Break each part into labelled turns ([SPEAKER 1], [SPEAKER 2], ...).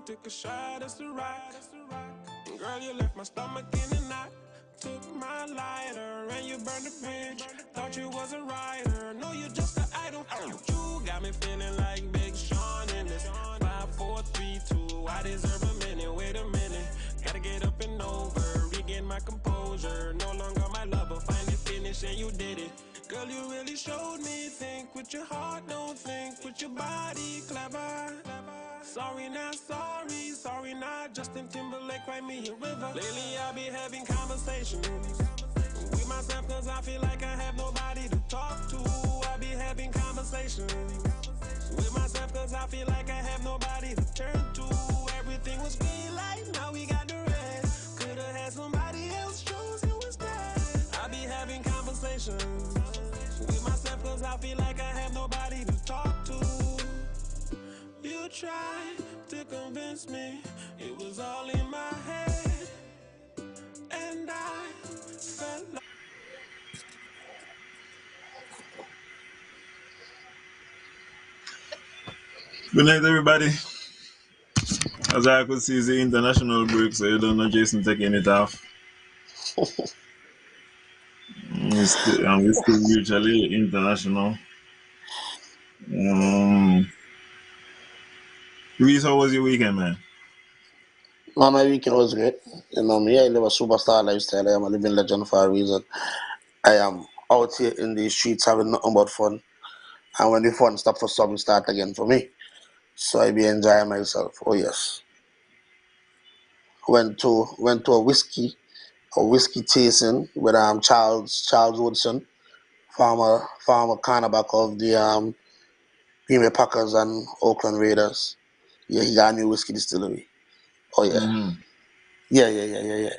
[SPEAKER 1] took a shot, that's the rock. Girl, you left my stomach in a knot. Took my lighter and you burned the bridge. Thought you was a writer, no, you just an idol. You got me feeling like Big Sean in this 5, 4, 3, 2. I deserve a minute. Wait a minute, gotta get up and over, regain my composure. No longer my lover, finally finished and you did it. Girl, you really showed me. Think with your heart, don't think with your body. Clever. Sorry, not sorry. Sorry, not Justin Timberlake. Write me a river. Lately, I be having conversations with myself, cause I feel like I have nobody to talk to. I be having conversations with myself, cause I feel like I have nobody to turn to. Everything was green light, now we got the red. Could've had somebody else choose you instead. I be having conversations with myself, cause I feel like I have nobody to talk to. You tried to convince me it was all in my head, and I felt like
[SPEAKER 2] Good night, everybody. As I could see, it's the international break, so you don't know Jason taking it off. We still usually international. Reese, how was your weekend, man?
[SPEAKER 3] No, my weekend was great. You know me, I live a superstar lifestyle. I am a living legend for a reason. I am out here in the streets having nothing but fun. And when the fun stop for some, it start again for me. So I be enjoying myself. Oh yes. Went to a whiskey tasting with Charles Woodson, former cornerback of the Green Bay Packers and Oakland Raiders. Yeah, he got a new whiskey distillery. Oh yeah.
[SPEAKER 2] Mm-hmm.
[SPEAKER 3] Yeah.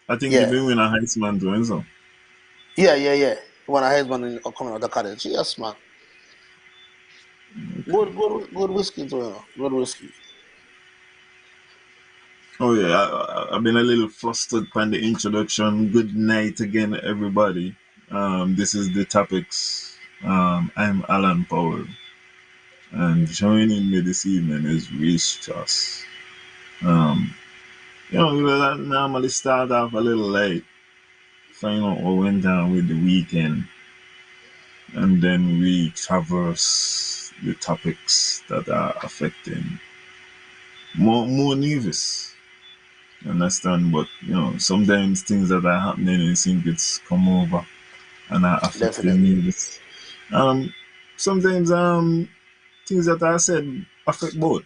[SPEAKER 2] I think you've
[SPEAKER 3] Yeah.
[SPEAKER 2] been winning a Heisman doing so.
[SPEAKER 3] Yeah. When I had one coming out of college. Yes, man. Good whiskey too, you know. Good whiskey.
[SPEAKER 2] Oh yeah, I've been a little flustered by the introduction. Good night again, everybody. This is DeTopiks. I'm Alan Powell, and joining me this evening is Reese Choss. Um, we'll normally start off a little late, find out what went down with the weekend, and then we traverse the topics that are affecting more news. Understand? But sometimes things that are happening, you think it's come over and are affecting
[SPEAKER 3] Definitely.
[SPEAKER 2] news. Um, sometimes things that are said affect both.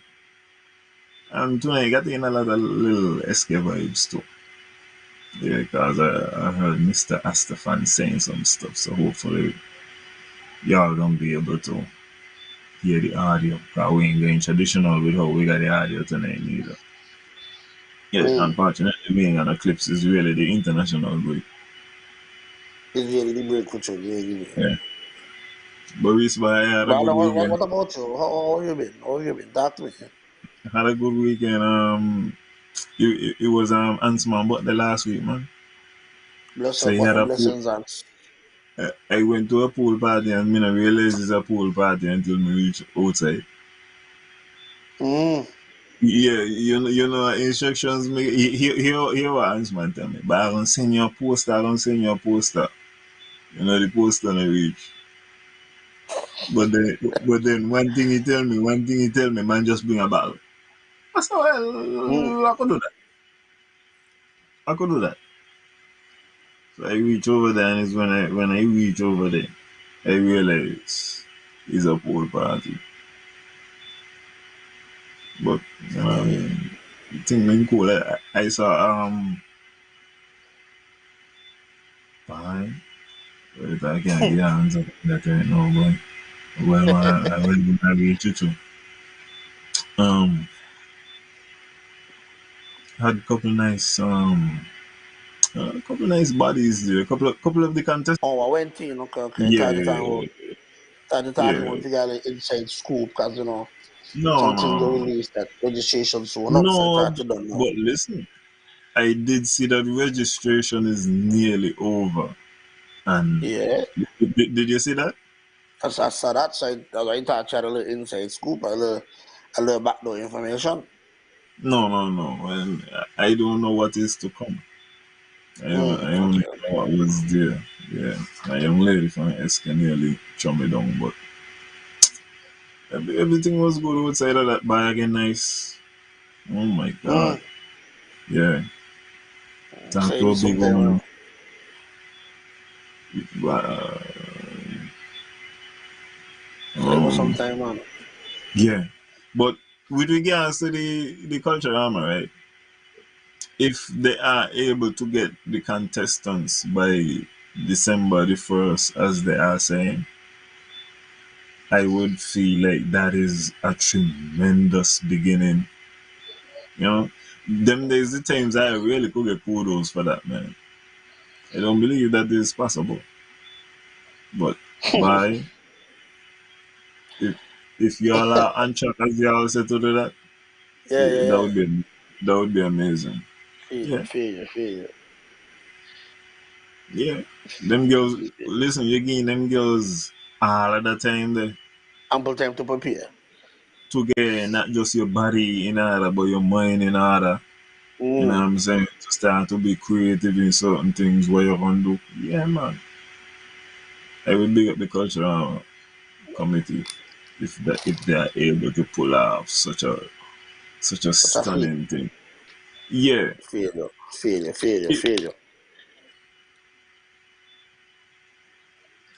[SPEAKER 2] And tonight I got in a lot of little escape vibes too. Yeah, because I heard Mr. Astafan saying some stuff, so hopefully y'all gonna be able to hear the audio. Because we ain't going traditional with how we got the audio tonight neither. Yeah,
[SPEAKER 3] Mm.
[SPEAKER 2] unfortunately, being on Eclipse is really the international break.
[SPEAKER 3] It's really the break with you. Really.
[SPEAKER 2] Yeah. But Reese, but I had a
[SPEAKER 3] But
[SPEAKER 2] good
[SPEAKER 3] Alan,
[SPEAKER 2] weekend.
[SPEAKER 3] what about you? How you been? How you been? Talk to me.
[SPEAKER 2] I had a good weekend. It was Ants-Man but the last week, man.
[SPEAKER 3] Bless
[SPEAKER 2] So
[SPEAKER 3] up
[SPEAKER 2] he had
[SPEAKER 3] on
[SPEAKER 2] a pool.
[SPEAKER 3] blessings and
[SPEAKER 2] I went to a pool party and me not realize it's a pool party until me reach outside.
[SPEAKER 3] mm.
[SPEAKER 2] Yeah, instructions me here what Ants-Man tell me. But I don't send you a poster, I don't send you a poster. The poster not reach. But then one thing he tell me, man, just bring a bottle. I said,
[SPEAKER 3] Mm.
[SPEAKER 2] well, I could do that. I could do that. So I reach over there, and it's when I reach over there, I realize it's a pool party. But
[SPEAKER 3] Yeah, yeah.
[SPEAKER 2] the thing been cool. I saw fine. But I can't get hands up that right now, boy. Well, I will reach you too. Um, had a couple nice bodies there. A couple of the contestants.
[SPEAKER 3] Oh, I went in. Okay.
[SPEAKER 2] Yeah,
[SPEAKER 3] Thought you talking
[SPEAKER 2] yeah.
[SPEAKER 3] about the guy inside scoop because
[SPEAKER 2] No,
[SPEAKER 3] something
[SPEAKER 2] no,
[SPEAKER 3] go
[SPEAKER 2] no,
[SPEAKER 3] release that registration soon up. So I
[SPEAKER 2] no.
[SPEAKER 3] thought you don't know.
[SPEAKER 2] But listen, I did see that registration is nearly over. And
[SPEAKER 3] Yeah.
[SPEAKER 2] did you see that?
[SPEAKER 3] I saw that side. I thought you had a little inside scoop, a little backdoor information.
[SPEAKER 2] No. And I don't know what is to come. I only
[SPEAKER 3] Okay,
[SPEAKER 2] know
[SPEAKER 3] okay.
[SPEAKER 2] what was there. Yeah, a young lady from SK nearly shut me down, but everything was good outside of that bag and nice. Oh my god.
[SPEAKER 3] Mm.
[SPEAKER 2] Yeah. Talk
[SPEAKER 3] Say
[SPEAKER 2] to a
[SPEAKER 3] this
[SPEAKER 2] big
[SPEAKER 3] sometime,
[SPEAKER 2] one. Uh,
[SPEAKER 3] say this
[SPEAKER 2] um,
[SPEAKER 3] sometime, man.
[SPEAKER 2] yeah. But with regards to the culture armor, right? If they are able to get the contestants by December the 1st, as they are saying, I would feel like that is a tremendous beginning. You know, them days, the times I really could get kudos for that, man. I don't believe that is possible. But by if if y'all are on track as y'all said to do that,
[SPEAKER 3] Yeah, yeah,
[SPEAKER 2] that
[SPEAKER 3] yeah.
[SPEAKER 2] would be amazing.
[SPEAKER 3] Feel you,
[SPEAKER 2] Yeah,
[SPEAKER 3] feel you, feel you.
[SPEAKER 2] yeah. Them girls,
[SPEAKER 3] Feel you.
[SPEAKER 2] listen, you're getting them girls all of the time there
[SPEAKER 3] Ample time to prepare.
[SPEAKER 2] to get not just your body in order, but your mind in order. You know what
[SPEAKER 3] Mm.
[SPEAKER 2] I'm saying? To start to be creative in certain things where you can do. Yeah, man. I will big up the cultural committee if they are able to pull off such a
[SPEAKER 3] But I feel,
[SPEAKER 2] stunning thing. Yeah.
[SPEAKER 3] feel you, feel you, feel you,
[SPEAKER 2] It,
[SPEAKER 3] feel you.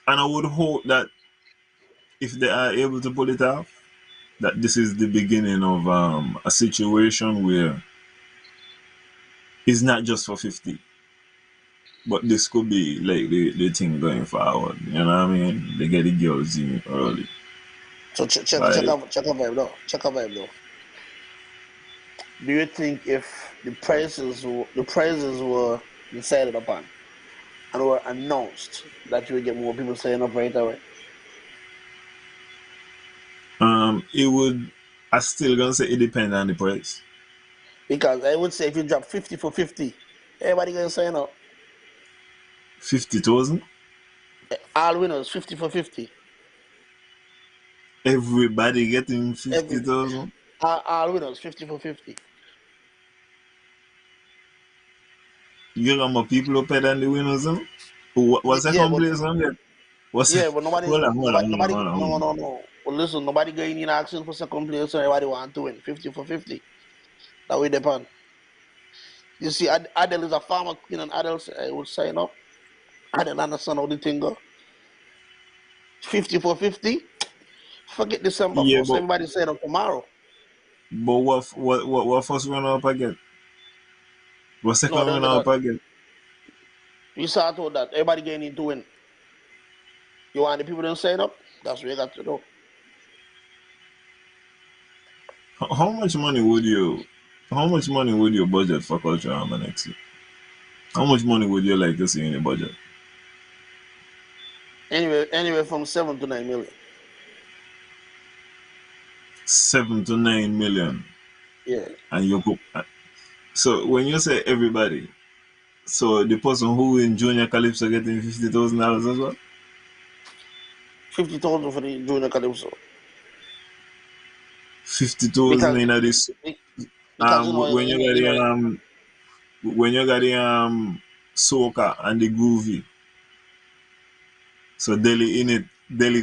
[SPEAKER 2] and I would hope that if they are able to pull it off, that this is the beginning of a situation where it's not just for 50, but this could be like the thing going forward. You know what I mean? They get the girls in early.
[SPEAKER 3] So
[SPEAKER 2] Like,
[SPEAKER 3] check a vibe though. Check a vibe though. Do you think if the prices were decided upon and were announced that you would get more people signing up right away?
[SPEAKER 2] it would. I still gonna say it depends on the price.
[SPEAKER 3] Because I would say if you drop 50 for 50, everybody gonna sign up.
[SPEAKER 2] 50,000.
[SPEAKER 3] All winners 50 for 50.
[SPEAKER 2] Everybody getting
[SPEAKER 3] Every
[SPEAKER 2] 50,000.
[SPEAKER 3] all winners 50 for 50.
[SPEAKER 2] You got more people up there than the winners, huh? What's the
[SPEAKER 3] Yeah, but
[SPEAKER 2] place on there? What's
[SPEAKER 3] yeah, but nobody,
[SPEAKER 2] hold on, hold
[SPEAKER 3] no,
[SPEAKER 2] on.
[SPEAKER 3] no, no. Well, listen, nobody going in asking for second place, so everybody want to win 50 for 50. That way depend. You see, Adele is a farmer queen, and Adele would sign up. Adele understand how the thing go. 50 for 50. Forget December
[SPEAKER 2] Yeah,
[SPEAKER 3] 1st. Everybody sign up tomorrow.
[SPEAKER 2] but what first runner up again? What
[SPEAKER 3] No,
[SPEAKER 2] second
[SPEAKER 3] then
[SPEAKER 2] runner
[SPEAKER 3] that
[SPEAKER 2] up again?
[SPEAKER 3] you start with that. Everybody getting into win. You want the people to sign up? That's what you got to do.
[SPEAKER 2] How much money would you? How much money would you budget for culture Armor next year? How much money would you like to see in your budget?
[SPEAKER 3] Anywhere from 7 to 9 million.
[SPEAKER 2] 7 to 9 million,
[SPEAKER 3] Yeah.
[SPEAKER 2] and you go. So when you say everybody, so the person who in junior calypso getting $50,000 as well.
[SPEAKER 3] 50,000 for the junior calypso.
[SPEAKER 2] 50,000
[SPEAKER 3] Because
[SPEAKER 2] in this.
[SPEAKER 3] because you know
[SPEAKER 2] When you got the soca and the groovy, so Delhi in it, Delhi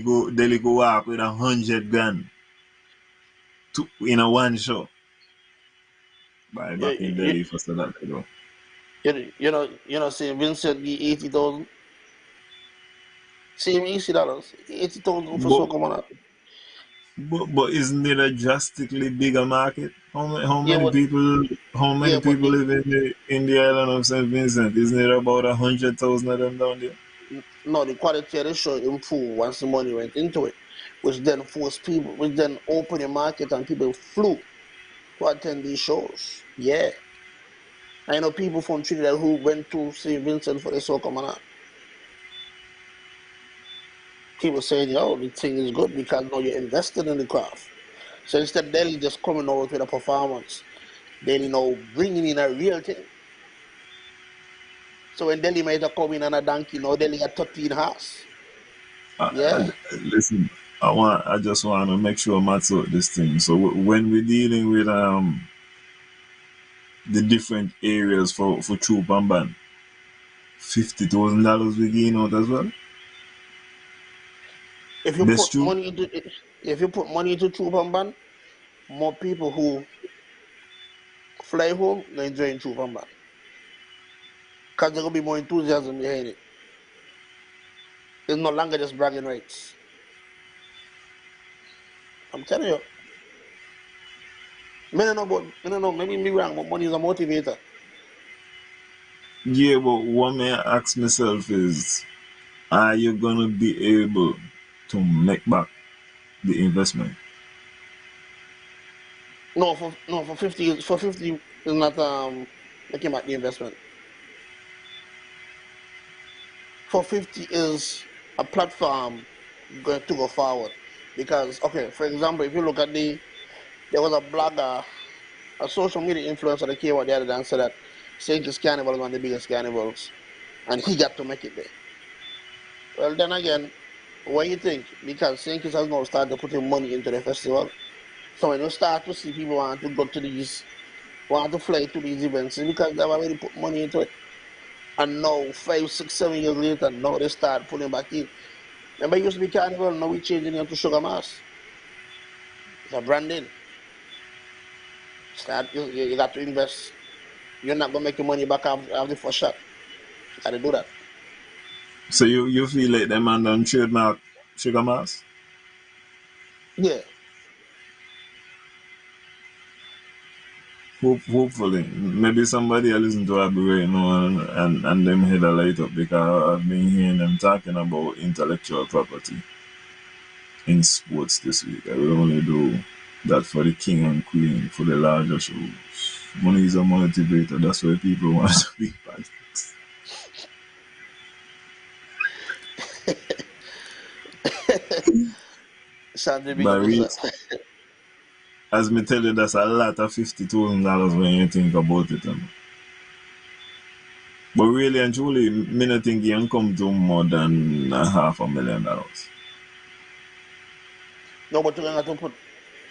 [SPEAKER 2] go walk with 100 grand in a one show. By
[SPEAKER 3] you,
[SPEAKER 2] back in
[SPEAKER 3] you,
[SPEAKER 2] Delhi for so that ago.
[SPEAKER 3] see Vincent the 80,000. See him $80. 80,000 for
[SPEAKER 2] But
[SPEAKER 3] soccer man.
[SPEAKER 2] but isn't it a drastically bigger market?
[SPEAKER 3] Yeah, but
[SPEAKER 2] how
[SPEAKER 3] yeah,
[SPEAKER 2] many
[SPEAKER 3] but
[SPEAKER 2] people live in the island of Saint Vincent? Isn't it about 100,000 of them down there?
[SPEAKER 3] no, the quality of the show improved once the money went into it, which then forced people, which then opened the market and people flew to attend these shows. Yeah, I know people from Trinidad who went to St. Vincent for the soccer man. People saying, "Yo, the thing is good because now you're invested in the craft." So instead, Delhi just coming out with a performance, Delhi now bringing in a real thing. So when Delhi might have come in on a donkey, now Delhi got 13 horse. Yeah.
[SPEAKER 2] Listen, I just want to make sure Matt out this thing. So when we're dealing with the different areas for troop and band. $50,000 we gain out as well.
[SPEAKER 3] If you
[SPEAKER 2] Best
[SPEAKER 3] put
[SPEAKER 2] troop.
[SPEAKER 3] money into troop and band, more people who fly home going to join troop and band. Because there will be more enthusiasm behind it. It's no longer just bragging rights. I'm telling you. I don't know, maybe me wrong, but money is a motivator.
[SPEAKER 2] Yeah, but what may I ask myself is, are you gonna be able to make back the investment?
[SPEAKER 3] For 50 is not making back the investment. For 50 is a platform going to go forward. Because okay, for example, if you look at there was a blogger, a social media influencer that came out the other day and said that Sankey's Carnival is one of the biggest carnivals and he got to make it there. Well then again, what do you think? Because Sankey's has now started putting money into the festival. So when you start to see people want to fly to these events, it's because they've already put money into it. And now, 5, 6, 7 years later, now they start pulling back in. Remember, it used to be Carnival, now we changing it to Sugar Mass. It's a branding. You got to invest. You're not going to make your money back after the first shot. You got to do that.
[SPEAKER 2] So you feel like them man done trademark Sugar Mass?
[SPEAKER 3] Yeah.
[SPEAKER 2] Hopefully. Maybe somebody will listen to Abby right now and them head a light up because I've been hearing them talking about intellectual property in sports this week. I will only do that for the king and queen, for the larger shows. Money is a motivator. That's why people want to be politics.
[SPEAKER 3] Sandy, big up
[SPEAKER 2] But
[SPEAKER 3] yourself.
[SPEAKER 2] as me tell you, that's a lot of $50,000 when you think about it. But really and truly, me not think you can come to more than $500,000.
[SPEAKER 3] No, but you got to put,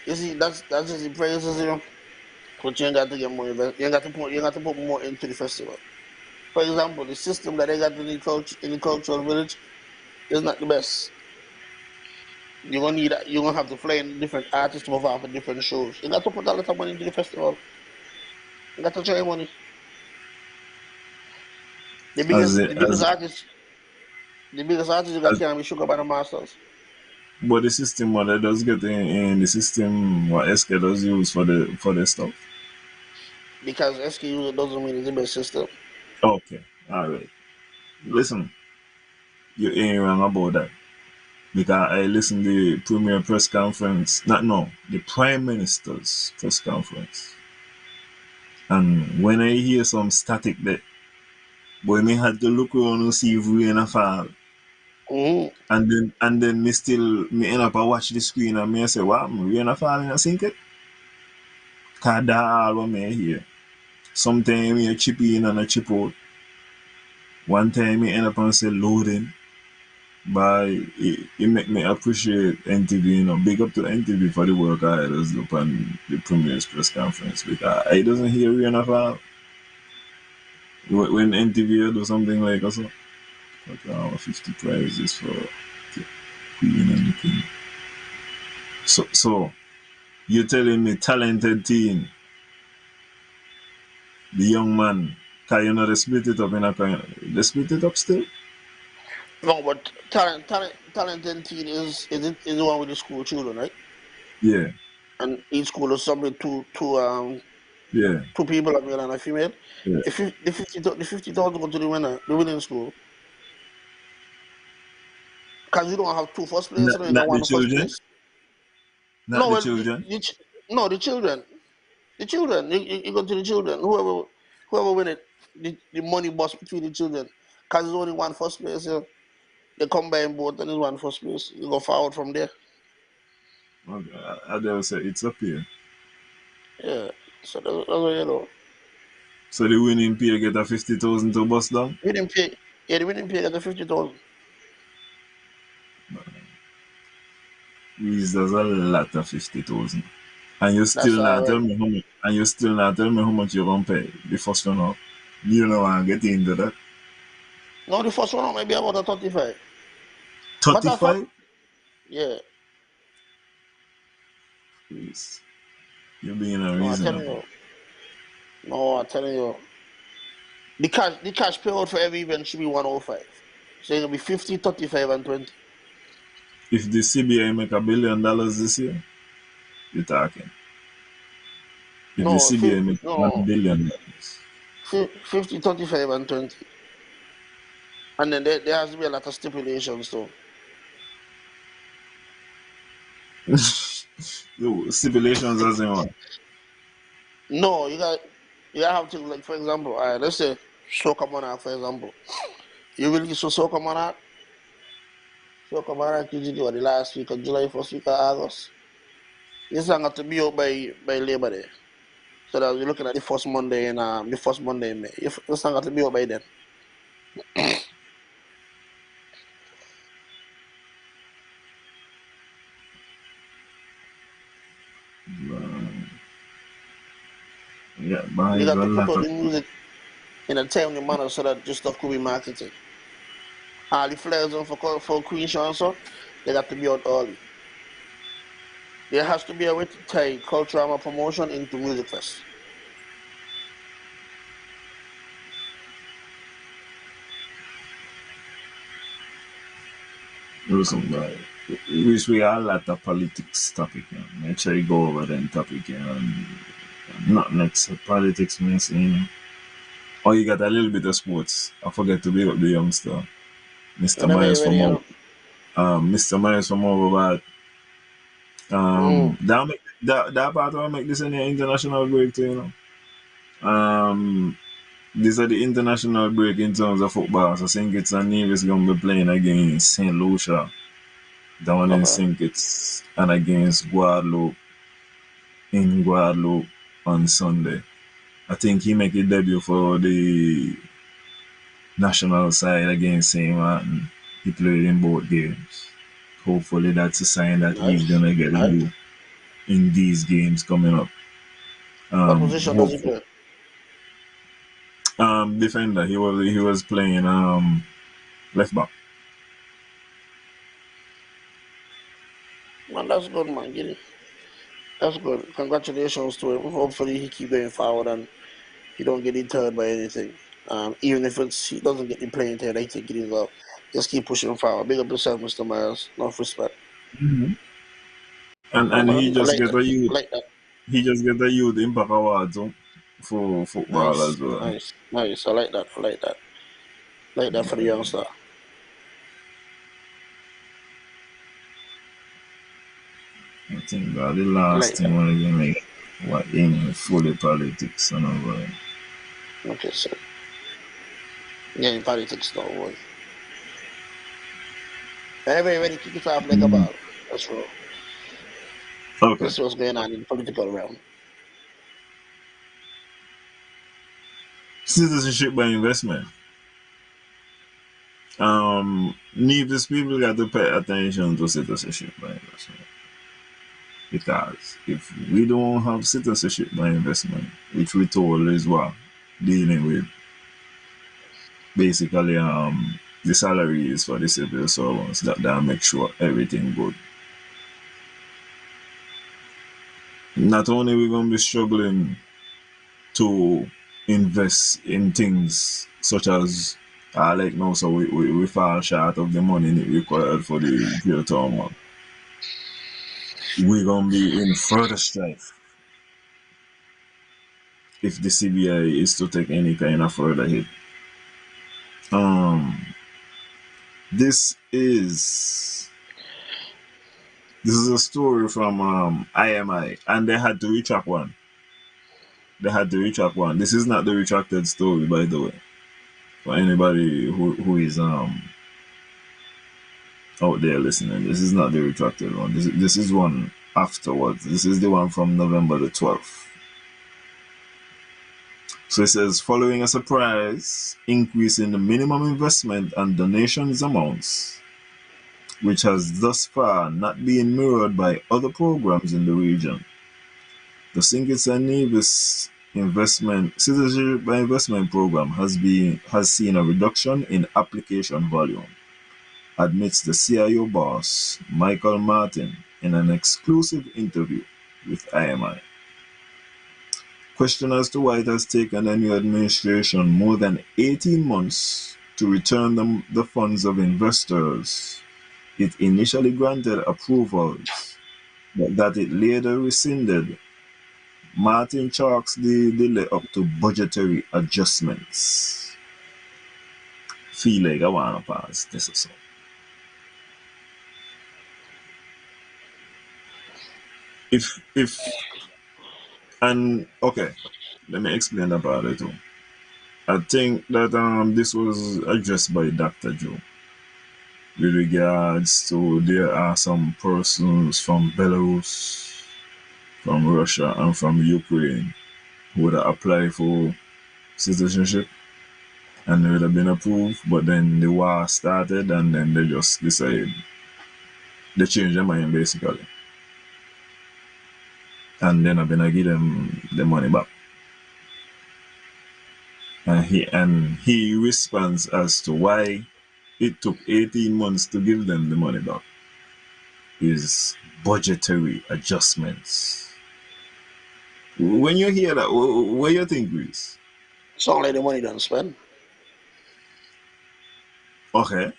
[SPEAKER 3] you see, that's just the praises, you know. But you ain't got to get more you got to put more into the festival. For example, the system that they got in the cultural village is not the best. You're gonna have to fly in different artists to perform for different shows. You got to put a lot of money into the festival. You got to try money. The
[SPEAKER 2] As
[SPEAKER 3] biggest
[SPEAKER 2] it,
[SPEAKER 3] the biggest
[SPEAKER 2] as
[SPEAKER 3] artist the biggest artist you got
[SPEAKER 2] as
[SPEAKER 3] can be Sugar by the Masters.
[SPEAKER 2] but the system what they does get in the system what SK does use for the stuff.
[SPEAKER 3] Because SKU doesn't mean it's the best system.
[SPEAKER 2] Okay, all right. Listen, you ain't wrong about that because I listened to the premier press conference. Not no, the prime minister's press conference. And when I hear some static there, boy, me had to look around and see if rain a fall.
[SPEAKER 3] Mm-hmm.
[SPEAKER 2] And then me end up I watch the screen and me I say, wow, rain a fall in a sink it. Cause that all what me hear. Sometimes you chip in and a chip out. One time you end up and say loading. But it make me appreciate NTV, big up to NTV for the work I does do on the Premier's press conference because I doesn't hear rain at all. When NTV do something like us, like 50 prizes for the Queen and the King. So you're telling me talented teen, the young man, can you not split it up in a kind? They split it up still?
[SPEAKER 3] No, but talented teen is the one with the school children, right?
[SPEAKER 2] Yeah,
[SPEAKER 3] And each school is subject to
[SPEAKER 2] yeah,
[SPEAKER 3] two people, a male and a female.
[SPEAKER 2] yeah.
[SPEAKER 3] The 50,000 go to the winning school. Because you don't have two first place, you
[SPEAKER 2] Not
[SPEAKER 3] got
[SPEAKER 2] the
[SPEAKER 3] one first
[SPEAKER 2] children,
[SPEAKER 3] place.
[SPEAKER 2] not
[SPEAKER 3] No,
[SPEAKER 2] the
[SPEAKER 3] well,
[SPEAKER 2] children.
[SPEAKER 3] no, the children. The children. You go to the children. Whoever win it, the money bust between the children. Because there's only one first place. They combine both and there's one first place. You go forward from there.
[SPEAKER 2] Okay, I dare say it's up here.
[SPEAKER 3] Yeah. So that's what you know.
[SPEAKER 2] So the winning pair get a 50,000 to bust down.
[SPEAKER 3] We didn't pay. Yeah, the winning pay got the 50,000.
[SPEAKER 2] Is there's a lot of 50,000. And you
[SPEAKER 3] That's
[SPEAKER 2] still
[SPEAKER 3] all
[SPEAKER 2] not tell
[SPEAKER 3] right.
[SPEAKER 2] me how much. And you still not tell me how much you're gonna pay the first one up. You know I'm getting into that.
[SPEAKER 3] No, the first one maybe about a 35. Matter of fact,
[SPEAKER 2] 35.
[SPEAKER 3] yeah.
[SPEAKER 2] Please, you're being
[SPEAKER 3] No, I'm telling
[SPEAKER 2] unreasonable.
[SPEAKER 3] you. No, I'm telling you. The cash payout for every event should be 105. So it'll be 50, 35, and 20.
[SPEAKER 2] If the CBA make $1 billion this year, you're talking. If the
[SPEAKER 3] No,
[SPEAKER 2] CBA make one
[SPEAKER 3] no,
[SPEAKER 2] billion
[SPEAKER 3] 50, 35, and 20. And then there has to be a lot of stipulations too.
[SPEAKER 2] dollars, the stipulations as in what?
[SPEAKER 3] No, you gotta have things like, for example, all right, let's say Soca Monarch, for example. You release a Soca Monarch usually what, the last week of July, first week of August. This song got to be out by Labor Day. So that we're looking at the first Monday in May. If the song got to be out by then.
[SPEAKER 2] Yeah,
[SPEAKER 3] You
[SPEAKER 2] buys
[SPEAKER 3] got
[SPEAKER 2] a
[SPEAKER 3] to put
[SPEAKER 2] lot
[SPEAKER 3] out
[SPEAKER 2] of.
[SPEAKER 3] the music in a timely manner so that just stuff could be marketed. All the flyers on for Queen Show and so, they got to be out early. There has to be a way to tie cultural and promotion into Music Fest.
[SPEAKER 2] Listen, boy. We are a lot of politics topic. You know. Make sure you go over them topic. You know, and not next politics, means, you know. Oh, you got a little bit of sports. I forget to be up the youngster, Mr.
[SPEAKER 3] Whenever
[SPEAKER 2] Myers
[SPEAKER 3] you're ready,
[SPEAKER 2] from over. Mr. Myers from over, but that part will make this any international break too, you know. These are the international break in terms of football. So St. Kitts and Nevis gonna be playing against St. Lucia. That one in
[SPEAKER 3] Okay.
[SPEAKER 2] St. Kitts and against Guadeloupe in Guadeloupe on Sunday. I think he make a debut for the national side against St. Martin. He played in both games. Hopefully that's a sign that he's
[SPEAKER 3] Nice.
[SPEAKER 2] gonna get a
[SPEAKER 3] Nice.
[SPEAKER 2] do in these games coming up.
[SPEAKER 3] What position does he
[SPEAKER 2] Hopefully.
[SPEAKER 3] play?
[SPEAKER 2] Defender. He was playing left back.
[SPEAKER 3] Man, that's good, man. Get it. That's good. Congratulations to him. Hopefully he keep going forward and he don't get deterred by anything. Even if he doesn't get the playing time, I think it is up. Just keep pushing forward. Big up yourself, Mr. Myers. Enough respect.
[SPEAKER 2] And
[SPEAKER 3] No
[SPEAKER 2] and he
[SPEAKER 3] man, I
[SPEAKER 2] just
[SPEAKER 3] like
[SPEAKER 2] get
[SPEAKER 3] that.
[SPEAKER 2] a
[SPEAKER 3] I
[SPEAKER 2] youth
[SPEAKER 3] like that.
[SPEAKER 2] he just get a youth impact award too for football
[SPEAKER 3] Nice,
[SPEAKER 2] as well.
[SPEAKER 3] nice, nice. I like that. I like that. I like that for the youngster.
[SPEAKER 2] I think that the
[SPEAKER 3] I
[SPEAKER 2] last
[SPEAKER 3] like
[SPEAKER 2] thing
[SPEAKER 3] that.
[SPEAKER 2] when you make what in fully politics and all that.
[SPEAKER 3] Okay, so yeah, in politics now, boy. Anyway, ready, kick it off like a ball. That's roll.
[SPEAKER 2] Okay.
[SPEAKER 3] Let's see what's going on in the political realm.
[SPEAKER 2] Citizenship by investment. Nevis people got to pay attention to citizenship by investment. Because if we don't have citizenship by investment, which we told is what dealing with basically the salaries for the civil servants that make sure everything good. Not only we gonna be struggling to invest in things such as like now, so we fall short of the money required for the geothermal. We're gonna be in further strife if the CBI is to take any kind of further hit. Um, this is this is a story from IMI, and they had to retract one. They had to retract one. This is not the retracted story, by the way. For anybody who is out there listening, this is not the retracted one. This is one afterwards. This is the one from November the 12th. So it says, following a surprise increase in the minimum investment and donations amounts, which has thus far not been mirrored by other programs in the region, The St. Kitts and Nevis investment citizenship by investment program has seen a reduction in application volume, admits the CIO boss Michael Martin in an exclusive interview with IMI. Question as to why it has taken the new administration more than 18 months to return the funds of investors it initially granted approvals, but that it later rescinded. Martin chalks the delay up to budgetary adjustments. Feel like I wanna pass this or so. If and okay, let me explain about it too. I think that this was addressed by Dr. Joe with regards to there are some persons from Belarus, from Russia, and from Ukraine who would apply for citizenship and they would have been approved, but then the war started and then they just decided they changed their mind basically. And then I'm gonna give them the money back. And he responds as to why it took 18 months to give them the money back is budgetary adjustments. When you hear that, what you think, Reese?
[SPEAKER 3] Sound like the money done spent.
[SPEAKER 2] Okay,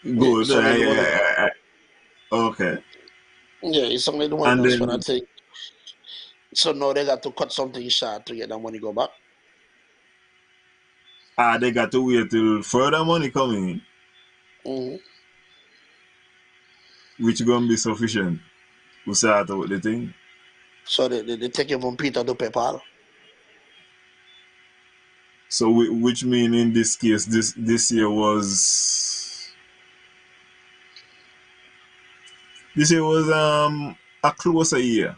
[SPEAKER 3] Yeah, it
[SPEAKER 2] good.
[SPEAKER 3] sound like the money.
[SPEAKER 2] Okay,
[SPEAKER 3] Yeah, it sound like the money
[SPEAKER 2] and
[SPEAKER 3] done spent. I
[SPEAKER 2] then
[SPEAKER 3] think so. Now they got to cut something short to get that money go back.
[SPEAKER 2] they got to wait till further money coming in,
[SPEAKER 3] Hmm.
[SPEAKER 2] which gonna be sufficient to start out the thing.
[SPEAKER 3] So they take it from Peter to PayPal.
[SPEAKER 2] So which mean in this case, this year was a closer year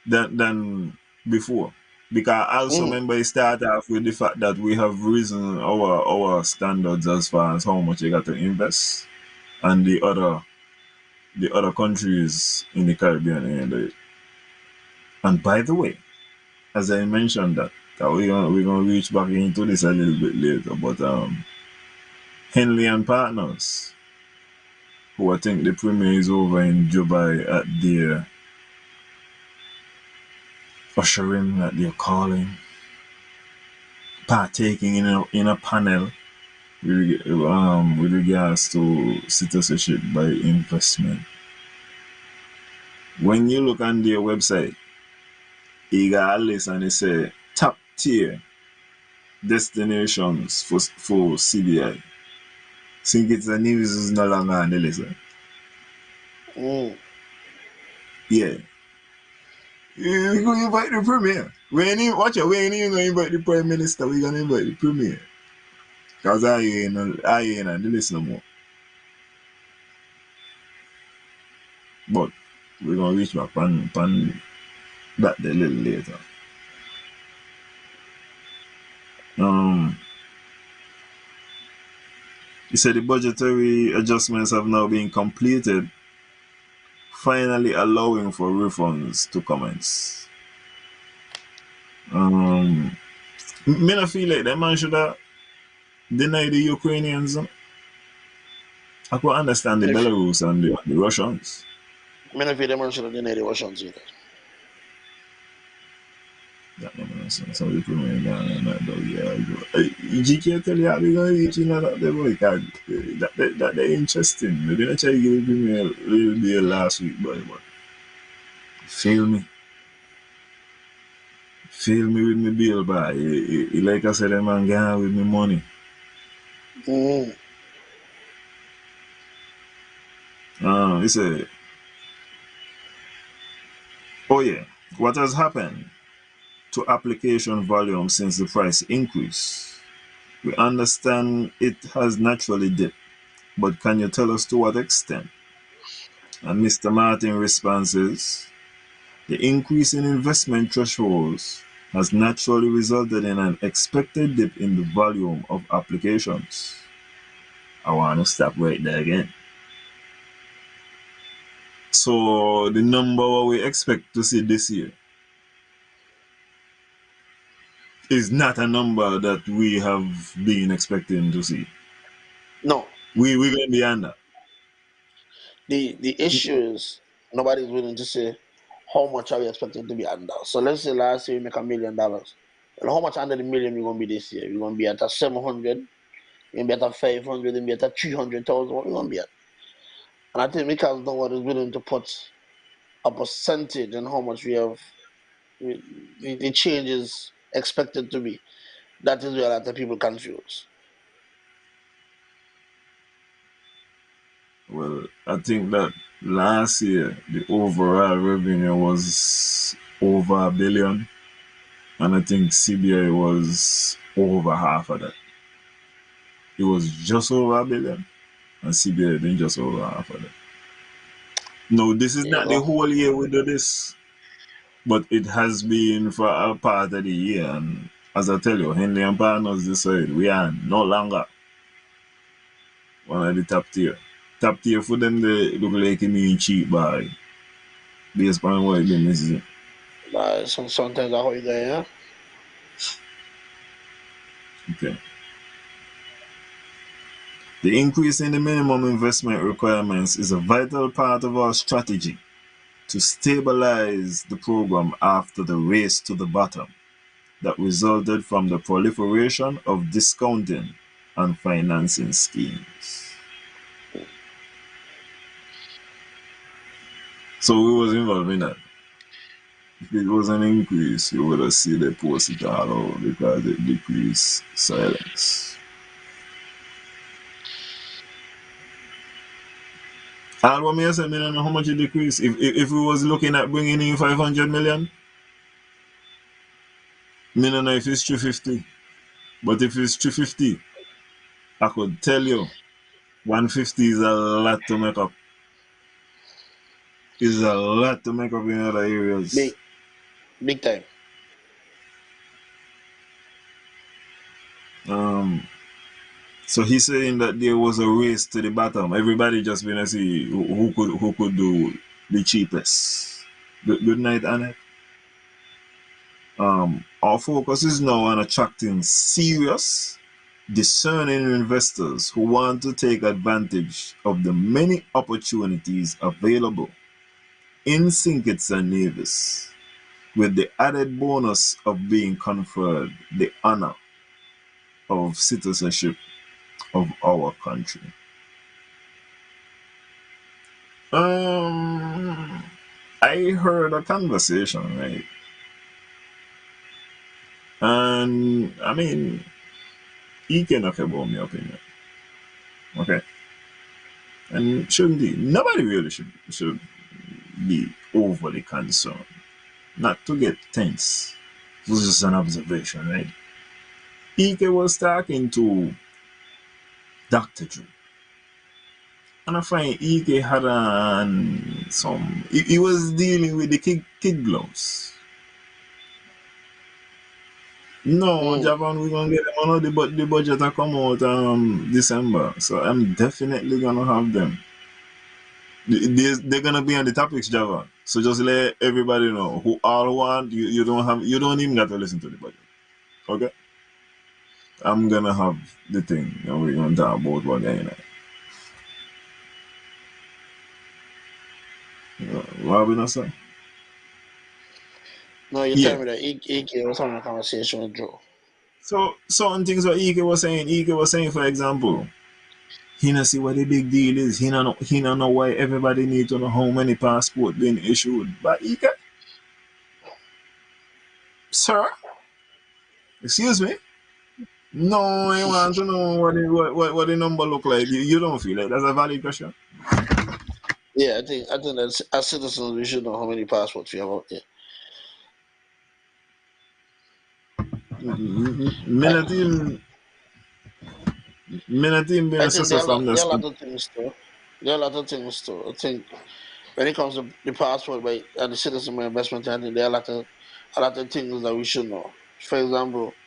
[SPEAKER 2] than before. Because I also
[SPEAKER 3] Mm.
[SPEAKER 2] remember it started off with the fact that we have risen our standards as far as how much you got to invest, and the other countries in the Caribbean and by the way, as I mentioned that we're gonna reach back into this a little bit later, but Henley and Partners, who I think the premiere is over in Dubai at their ushering that they're calling, partaking in a panel with regards to citizenship by investment. When you look on their website, you got a list and it say top tier destinations for CBI. St. Kitts and Nevis is no longer on the list.
[SPEAKER 3] Mm.
[SPEAKER 2] Yeah. We're going to invite the premier. Watch out, we ain't even going to invite the prime minister, we're going to invite the premier. Because I ain't on the list no more. But we're going to reach back on that a little later. He said the budgetary adjustments have now been completed, finally allowing for refunds to commence. Me not feel like that man should have denied the Ukrainians. I could understand the
[SPEAKER 3] If
[SPEAKER 2] Belarus and the Russians.
[SPEAKER 3] many of them should have denied the Russians either.
[SPEAKER 2] That no man, so the Ukrainian guy and that dog, yeah. GK tell you how we gonna reach in that the boy, that they interesting. Maybe I try to give me a little bit last week, but feel me. Feel me with me bill, boy. Like I said, that man gone with me money.
[SPEAKER 3] Mm.
[SPEAKER 2] He said, oh yeah, what has happened to application volume since the price increase? We understand it has naturally dipped, but can you tell us to what extent? And Mr. Martin responds, the increase in investment thresholds has naturally resulted in an expected dip in the volume of applications. I want to stop right there again. So the number what we expect to see this year is not a number that we have been expecting to see.
[SPEAKER 3] No,
[SPEAKER 2] We're gonna be under.
[SPEAKER 3] the issue is nobody's willing to say how much are we expecting to be under. So let's say last year we make $1 million. Well, how much under the million we're gonna be this year? We're gonna be at a 700, we're gonna be at a 500, we're gonna be at a 300,000. What we're gonna be at? And I think because no one is willing to put a percentage on how much we have, the change is expected to be. That is where a lot of people confuse.
[SPEAKER 2] Well, I think that last year the overall revenue was over $1 billion, and I think CBI was over half of that. It was just over $1 billion, and CBI did just over half of that. No, this is
[SPEAKER 3] There you
[SPEAKER 2] not the
[SPEAKER 3] go.
[SPEAKER 2] whole year we do this, but it has been for a part of the year. And as I tell you, Henley and Partners decide we are no longer one of the top tier. Top tier for them, they look like it mean cheap buy based on what it been missing.
[SPEAKER 3] Sometimes that's how you go, yeah?
[SPEAKER 2] Okay. The increase in the minimum investment requirements is a vital part of our strategy to stabilize the program after the race to the bottom that resulted from the proliferation of discounting and financing schemes. So we was involved in that. If it was an increase, you would have seen the post it all out because it decreased silence. All what me I said, I don't know how much it decreased. If we was looking at bringing in 500 million, I don't know if it's 350. But if it's 350, I could tell you 150 is a lot to make up. Is a lot to make up in other areas.
[SPEAKER 3] Big, big time.
[SPEAKER 2] Um, so he's saying that there was a race to the bottom. Everybody just wanna see who could do the cheapest. Good night, Annette. Our focus is now on attracting serious, discerning investors who want to take advantage of the many opportunities available in St. Kitts and Nevis, with the added bonus of being conferred the honor of citizenship of our country. Um, I heard a conversation, right? And I mean, he can talk about my opinion, okay? And shouldn't be. Nobody really should be overly concerned. Not to get tense. It was just an observation, right? Ike was talking to Dr. Drew. And I find Ike had on some. He was dealing with the kid gloves. No,
[SPEAKER 3] Mm.
[SPEAKER 2] Japan, we're gonna get them. I know the budget will come out December, so I'm definitely gonna have them. They're gonna be on the topics, Java. So just let everybody know who all want. You don't even got to listen to the budget. Okay, I'm gonna have the thing, and we're gonna talk about what they know. What we not say?
[SPEAKER 3] No, you tell
[SPEAKER 2] Yeah.
[SPEAKER 3] me that EK was having a conversation with Joe.
[SPEAKER 2] So certain things what Ike was saying, for example, he not see what the big deal is. He not know why everybody need to know how many passport being issued. But Ike, sir, excuse me. No, I want to know what the number look like. You don't feel like that's a valid question.
[SPEAKER 3] Yeah, I think that as citizens we should know how many passports we have out there.
[SPEAKER 2] Me
[SPEAKER 3] I,
[SPEAKER 2] not even me not even
[SPEAKER 3] I
[SPEAKER 2] being
[SPEAKER 3] think
[SPEAKER 2] so from the
[SPEAKER 3] there are a
[SPEAKER 2] stand.
[SPEAKER 3] lot of things too. There are a lot of things too. I think when it comes to the passport by and the citizen by investment, I think there are a lot of things that we should know. For example,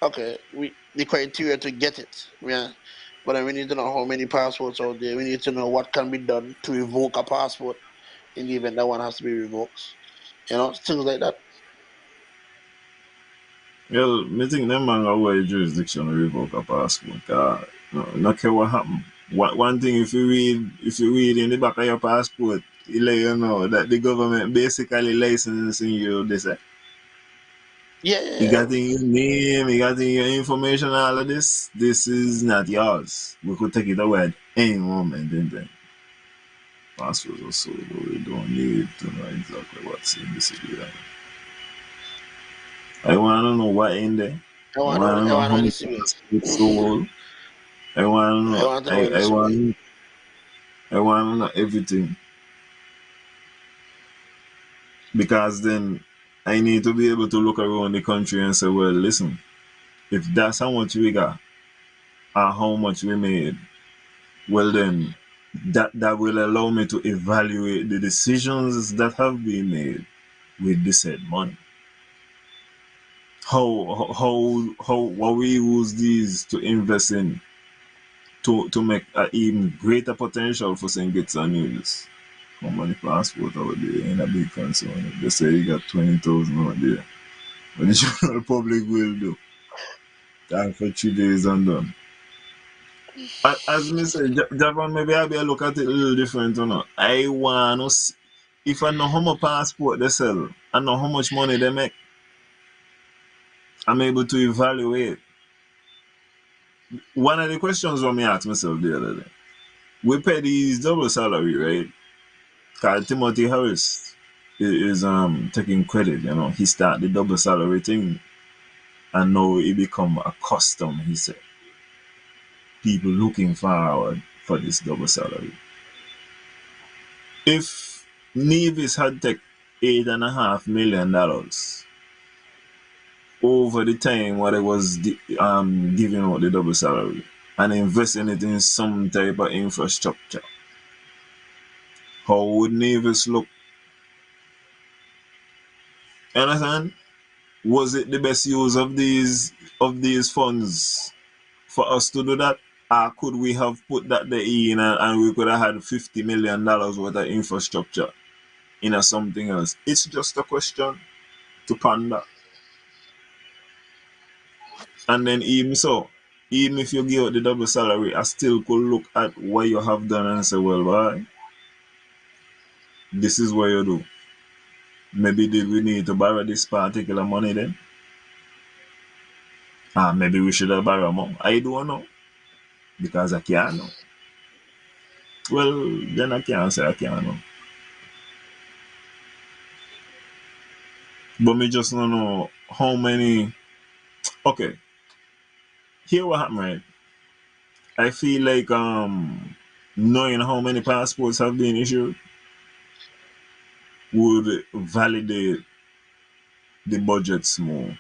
[SPEAKER 3] okay, we the criteria to get it. Yeah. But then we need to know how many passports out there. We need to know what can be done to revoke a passport. in the event that one has to be revoked. Things like that.
[SPEAKER 2] Well, me think them man got wide jurisdiction to revoke a passport. No care what happen. One thing if you read in the back of your passport, it let you know that the government basically licensing you this.
[SPEAKER 3] Yeah, yeah,
[SPEAKER 2] You
[SPEAKER 3] yeah.
[SPEAKER 2] got in your name, you got in your information, all of this. This is not yours. We could take it away at any moment in time. Passwords or so, but we don't need to know exactly what's in the city. I want to know what in there.
[SPEAKER 3] I
[SPEAKER 2] I
[SPEAKER 3] want
[SPEAKER 2] want
[SPEAKER 3] to
[SPEAKER 2] to
[SPEAKER 3] I
[SPEAKER 2] know
[SPEAKER 3] want
[SPEAKER 2] how
[SPEAKER 3] to
[SPEAKER 2] much
[SPEAKER 3] listen.
[SPEAKER 2] passports sold. I want to
[SPEAKER 3] I
[SPEAKER 2] know.
[SPEAKER 3] want to know
[SPEAKER 2] I
[SPEAKER 3] listen.
[SPEAKER 2] want. I want to know everything because then I need to be able to look around the country and say, well, listen, if that's how much we got or how much we made, well then that will allow me to evaluate the decisions that have been made with the said money. How what we use these to invest in to make an even greater potential for St. Kitts and Nevis. How many passport out there in a big concern? They say you got 20,000 out there. What the general public will do. Time for 3 days and done. As me say, Japan maybe I be a look at it a little different, I want to see, if I know how much passport they sell, I know how much money they make, I'm able to evaluate. One of the questions when me ask myself the other day, we pay these double salary, right? Cause Timothy Harris is taking credit, he start the double salary thing and now it become a custom, he said. People looking forward for this double salary. If Nevis had take $8.5 million over the time what it was giving out the double salary and investing it in some type of infrastructure, how would Nevis look? You understand? Was it the best use of these funds for us to do that? Or could we have put that there in and we could have had $50 million worth of infrastructure in a something else? It's just a question to ponder. And then even so, even if you give out the double salary, I still could look at what you have done and say, well, boy, this is what you do. Maybe did we need to borrow this particular money then? Maybe we should have borrowed more. I don't know because I can't know. Well, then I can't say I can't know. But me just don't know how many. Okay, here what happened, right? I feel like knowing how many passports have been issued would validate the budgets more.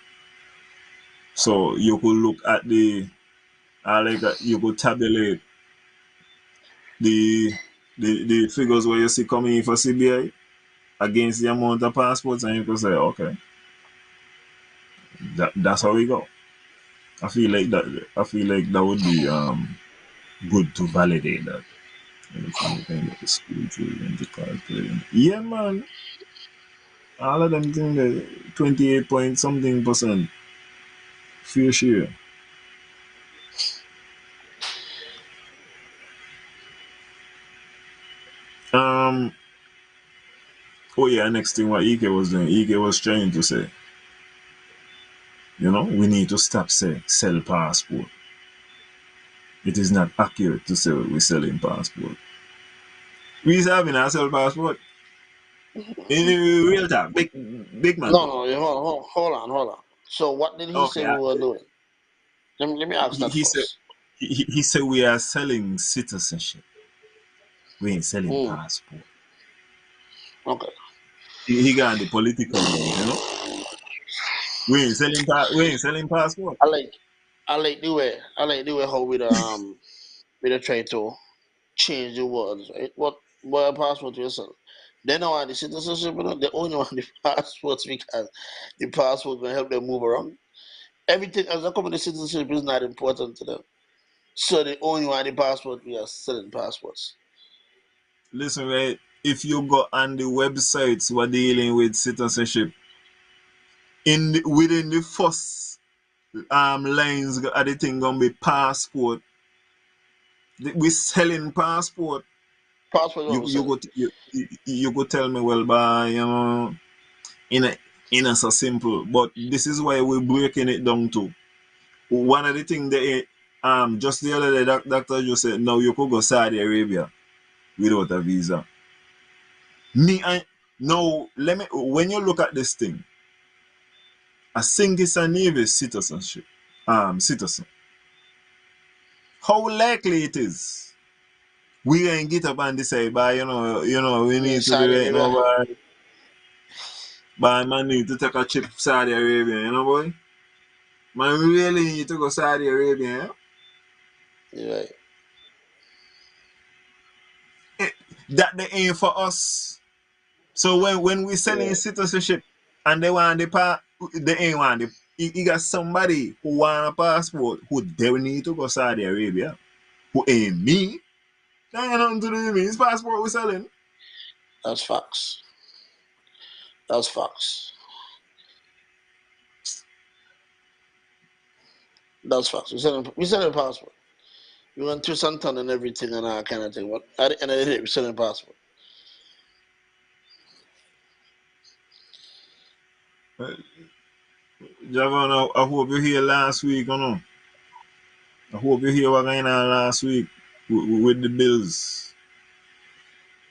[SPEAKER 2] So you could look at you could tabulate the the figures where you see coming in for CBI against the amount of passports, and you could say, okay, that's how we go. I feel like that would be good to validate that. If you kind of the school children to calculate. Yeah, man. All of them think that 28 point something percent fair share. Um. Oh yeah. Next thing what Ike was doing, Ike was trying to say, we need to stop sell passport. It is not accurate to say we're selling passport. We having a sell passport in real time. Big man
[SPEAKER 3] No,
[SPEAKER 2] talk.
[SPEAKER 3] no, hold on. So what did he
[SPEAKER 2] Okay.
[SPEAKER 3] say we were doing? Let me ask
[SPEAKER 2] He,
[SPEAKER 3] that
[SPEAKER 2] he said
[SPEAKER 3] first.
[SPEAKER 2] he said we are selling citizenship. We ain't selling
[SPEAKER 3] Mm,
[SPEAKER 2] passport.
[SPEAKER 3] okay.
[SPEAKER 2] He got the political move. We ain't selling passport.
[SPEAKER 3] I like I like the way how we try to change the words, right? What passport you sell? They don't want the citizenship, they only want the passports because the passport will help them move around. Everything as a company citizenship is not important to them. So they only want the passport, we are selling passports.
[SPEAKER 2] Listen, right? if you go on the websites who are dealing with citizenship, within the first lines of the thing gonna be passport. We selling passport.
[SPEAKER 3] Passport what
[SPEAKER 2] You
[SPEAKER 3] we
[SPEAKER 2] you
[SPEAKER 3] selling.
[SPEAKER 2] go you go tell me, well, by in a so simple, but this is why we're breaking it down to one of the things that just the other day doctor just said no, you could go Saudi Arabia without a visa. Me and no, let me, when you look at this thing, a single and Navy citizenship citizen, how likely it is we ain't get up and decide, by we
[SPEAKER 3] Yeah,
[SPEAKER 2] need to be
[SPEAKER 3] Saudi
[SPEAKER 2] right now,
[SPEAKER 3] Arabia.
[SPEAKER 2] by man need to take a trip to Saudi Arabia, boy. Man really need to go Saudi Arabia,
[SPEAKER 3] You're right.
[SPEAKER 2] that they ain't for us. So when we selling
[SPEAKER 3] Yeah.
[SPEAKER 2] citizenship and they want the they ain't want the, you got somebody who want a passport who they need to go Saudi Arabia, who ain't me. That ain't nothing to do with me. His passport we selling.
[SPEAKER 3] That's facts. That's facts. That's facts. We selling passport. We went to Santon and everything and that kind of thing. But at the end of the day, we selling passport.
[SPEAKER 2] Javon, I hope you here last week, or no? I hope you hear what going on last week with the bills.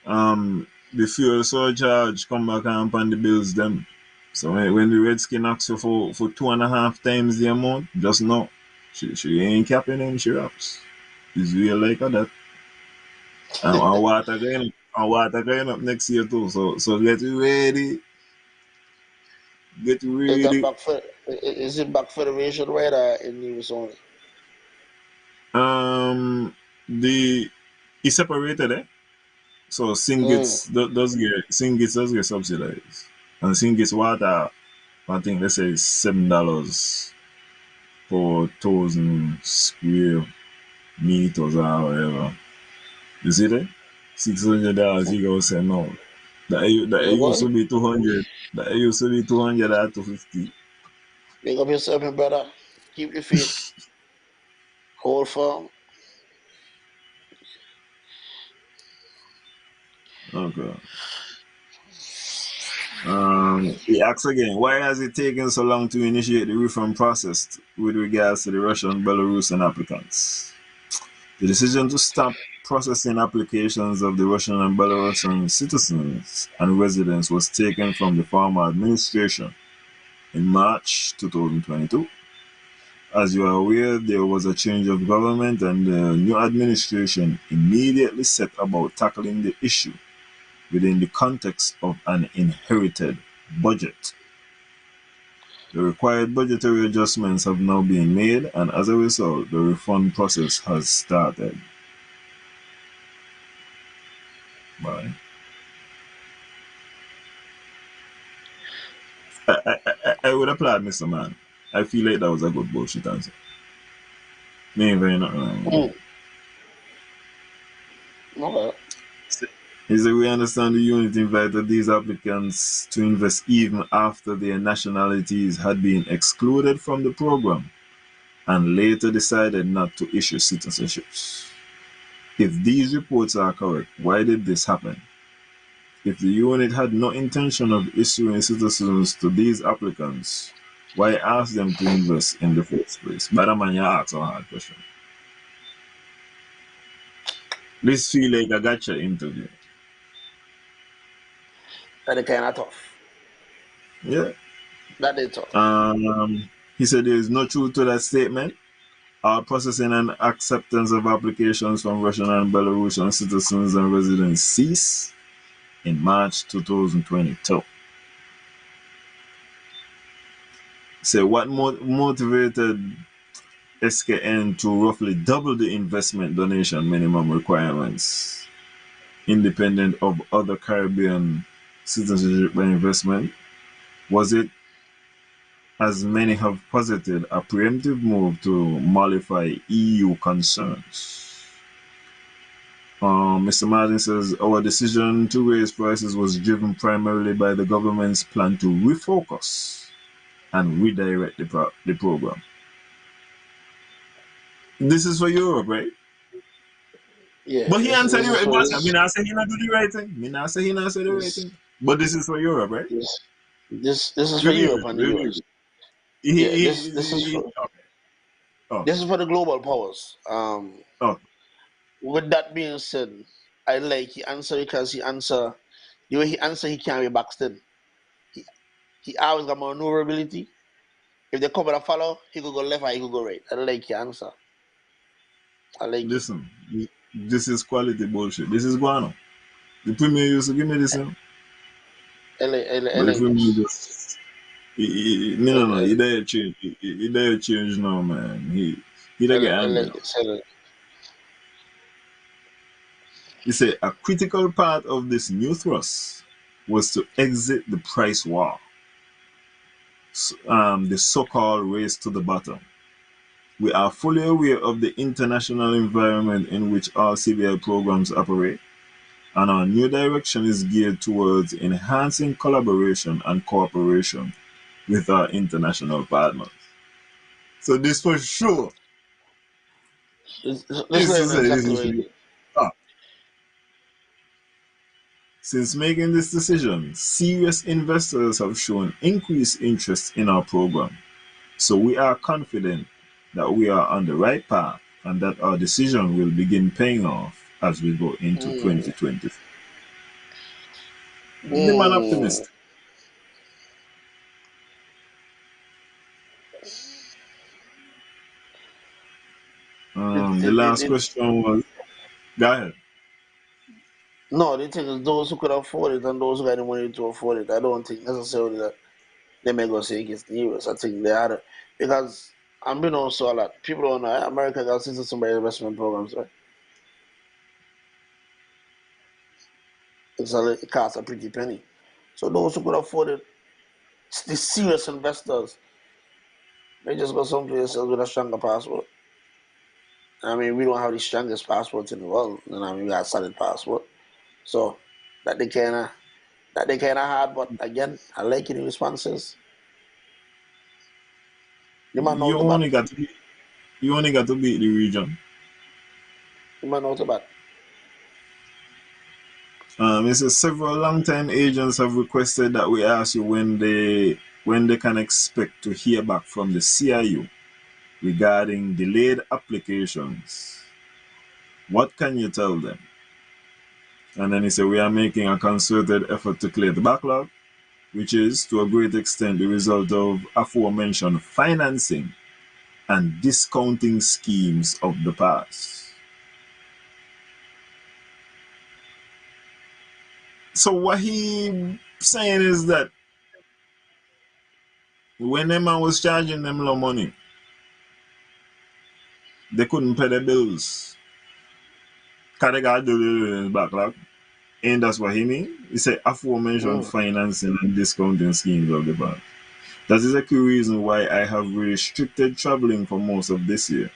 [SPEAKER 2] The fuel surcharge come back and pan the bills them. So when the Redskin asks you for 2.5 times the amount, just know she ain't capping them, she raps. It's real like that. And water going up next year too. So get ready. Get
[SPEAKER 3] Is that
[SPEAKER 2] ready.
[SPEAKER 3] back for? Is it back federation right or in US only?
[SPEAKER 2] Um the it's separated, eh? So
[SPEAKER 3] Mm.
[SPEAKER 2] Singits does get subsidized. And Singits water, I think let's say $7 per 1,000 square meters or whatever. You see that? $600 you go say no. That
[SPEAKER 3] Yeah,
[SPEAKER 2] it used
[SPEAKER 3] boy.
[SPEAKER 2] to be 200. That it used to be 200 or 250.
[SPEAKER 3] Big up yourself, my brother. Keep your feet. Hold firm.
[SPEAKER 2] Okay. He asks again, why has it taken so long to initiate the reform process with regards to the Russian, Belarusian applicants? The decision to stop processing applications of the Russian and Belarusian citizens and residents was taken from the former administration in March 2022. As you are aware, there was a change of government and the new administration immediately set about tackling the issue within the context of an inherited budget. The required budgetary adjustments have now been made, and as a result, the refund process has started. Bye. I would applaud Mr. Man. I feel like that was a good bullshit answer. Me ain't very nothing wrong with it.
[SPEAKER 3] Mm. Okay.
[SPEAKER 2] He said, we understand the unit invited these applicants to invest even after their nationalities had been excluded from the program and later decided not to issue citizenships. If these reports are correct, why did this happen? If the unit had no intention of issuing citizens to these applicants, why ask them to invest in the first place? But man, you ask a hard question. This feel like a gotcha interview.
[SPEAKER 3] That kind of tough.
[SPEAKER 2] Yeah.
[SPEAKER 3] That is tough.
[SPEAKER 2] He said there is no truth to that statement. Our processing and acceptance of applications from Russian and Belarusian citizens and residents ceased in March 2022. So what motivated SKN to roughly double the investment donation minimum requirements, independent of other Caribbean citizenship by investment? Was it, as many have posited, a preemptive move to mollify EU concerns? Mr. Martin says our decision to raise prices was driven primarily by the government's plan to refocus and redirect the program. This is for Europe, right?
[SPEAKER 3] Yeah,
[SPEAKER 2] But he answered
[SPEAKER 3] this
[SPEAKER 2] the
[SPEAKER 3] is
[SPEAKER 2] right.
[SPEAKER 3] for
[SPEAKER 2] But me not say he not do the right thing. Me not say he not say the right
[SPEAKER 3] this
[SPEAKER 2] thing. But this is for Europe, right?
[SPEAKER 3] this this is for
[SPEAKER 2] Repeat
[SPEAKER 3] Europe
[SPEAKER 2] it.
[SPEAKER 3] and the
[SPEAKER 2] Repeat
[SPEAKER 3] US.
[SPEAKER 2] it. He,
[SPEAKER 3] Yeah,
[SPEAKER 2] he,
[SPEAKER 3] this is for
[SPEAKER 2] okay. Okay.
[SPEAKER 3] this is for the global powers.
[SPEAKER 2] Okay.
[SPEAKER 3] With that being said, I like he answer because he answer the way he answer he can't be backstabbed. He he always got maneuverability. If they cover the follow, he could go left or he could go right. I like your answer. I like it.
[SPEAKER 2] Listen, this is quality bullshit. This is guano. The premier used to give me this,
[SPEAKER 3] I
[SPEAKER 2] but the
[SPEAKER 3] like
[SPEAKER 2] premier
[SPEAKER 3] this.
[SPEAKER 2] just no, no, no.
[SPEAKER 3] I,
[SPEAKER 2] He there change. He there change now, man. He there get
[SPEAKER 3] I
[SPEAKER 2] angry
[SPEAKER 3] like
[SPEAKER 2] now.
[SPEAKER 3] this. I like
[SPEAKER 2] He said a critical part of this new thrust was to exit the price war, the so-called race to the bottom. We are fully aware of the international environment in which all CBI programs operate, and our new direction is geared towards enhancing collaboration and cooperation with our international partners. So this for sure
[SPEAKER 3] this
[SPEAKER 2] is to
[SPEAKER 3] learning
[SPEAKER 2] say this
[SPEAKER 3] exactly
[SPEAKER 2] is
[SPEAKER 3] what
[SPEAKER 2] for
[SPEAKER 3] he
[SPEAKER 2] you.
[SPEAKER 3] did.
[SPEAKER 2] Ah, since making this decision, serious investors have shown increased interest in our program. So we are confident that we are on the right path and that our decision will begin paying off as we go into
[SPEAKER 3] Mm.
[SPEAKER 2] 2020. The man
[SPEAKER 3] Mm.
[SPEAKER 2] optimist. The last
[SPEAKER 3] It,
[SPEAKER 2] question was, go ahead.
[SPEAKER 3] no, the thing is those who could afford it and those who got the money to afford it. I don't think necessarily that they may go say against the US. I think they had it because I'm being also a lot. People don't know America got some investment programs, right? It costs a pretty penny. So those who could afford it, the serious investors, they just go someplace else with a stronger passport. I mean, we don't have the strongest passports in the world, and I mean, we got a solid passport. So that they kinda hard, but again, I like the responses. The man
[SPEAKER 2] You
[SPEAKER 3] out the bat.
[SPEAKER 2] only got to be, you only got to beat the region.
[SPEAKER 3] The man out the bat.
[SPEAKER 2] It says several long-time agents have requested that we ask you when they can expect to hear back from the CIU regarding delayed applications. What can you tell them? And then he said we are making a concerted effort to clear the backlog, which is to a great extent the result of aforementioned financing and discounting schemes of the past. So what he saying is that when them man was charging them low money, they couldn't pay their bills. Cause they got the backlog. And that's what he mean. He said aforementioned
[SPEAKER 3] Mm.
[SPEAKER 2] financing and discounting schemes of the bank. That is a key reason why I have restricted traveling for most of this year.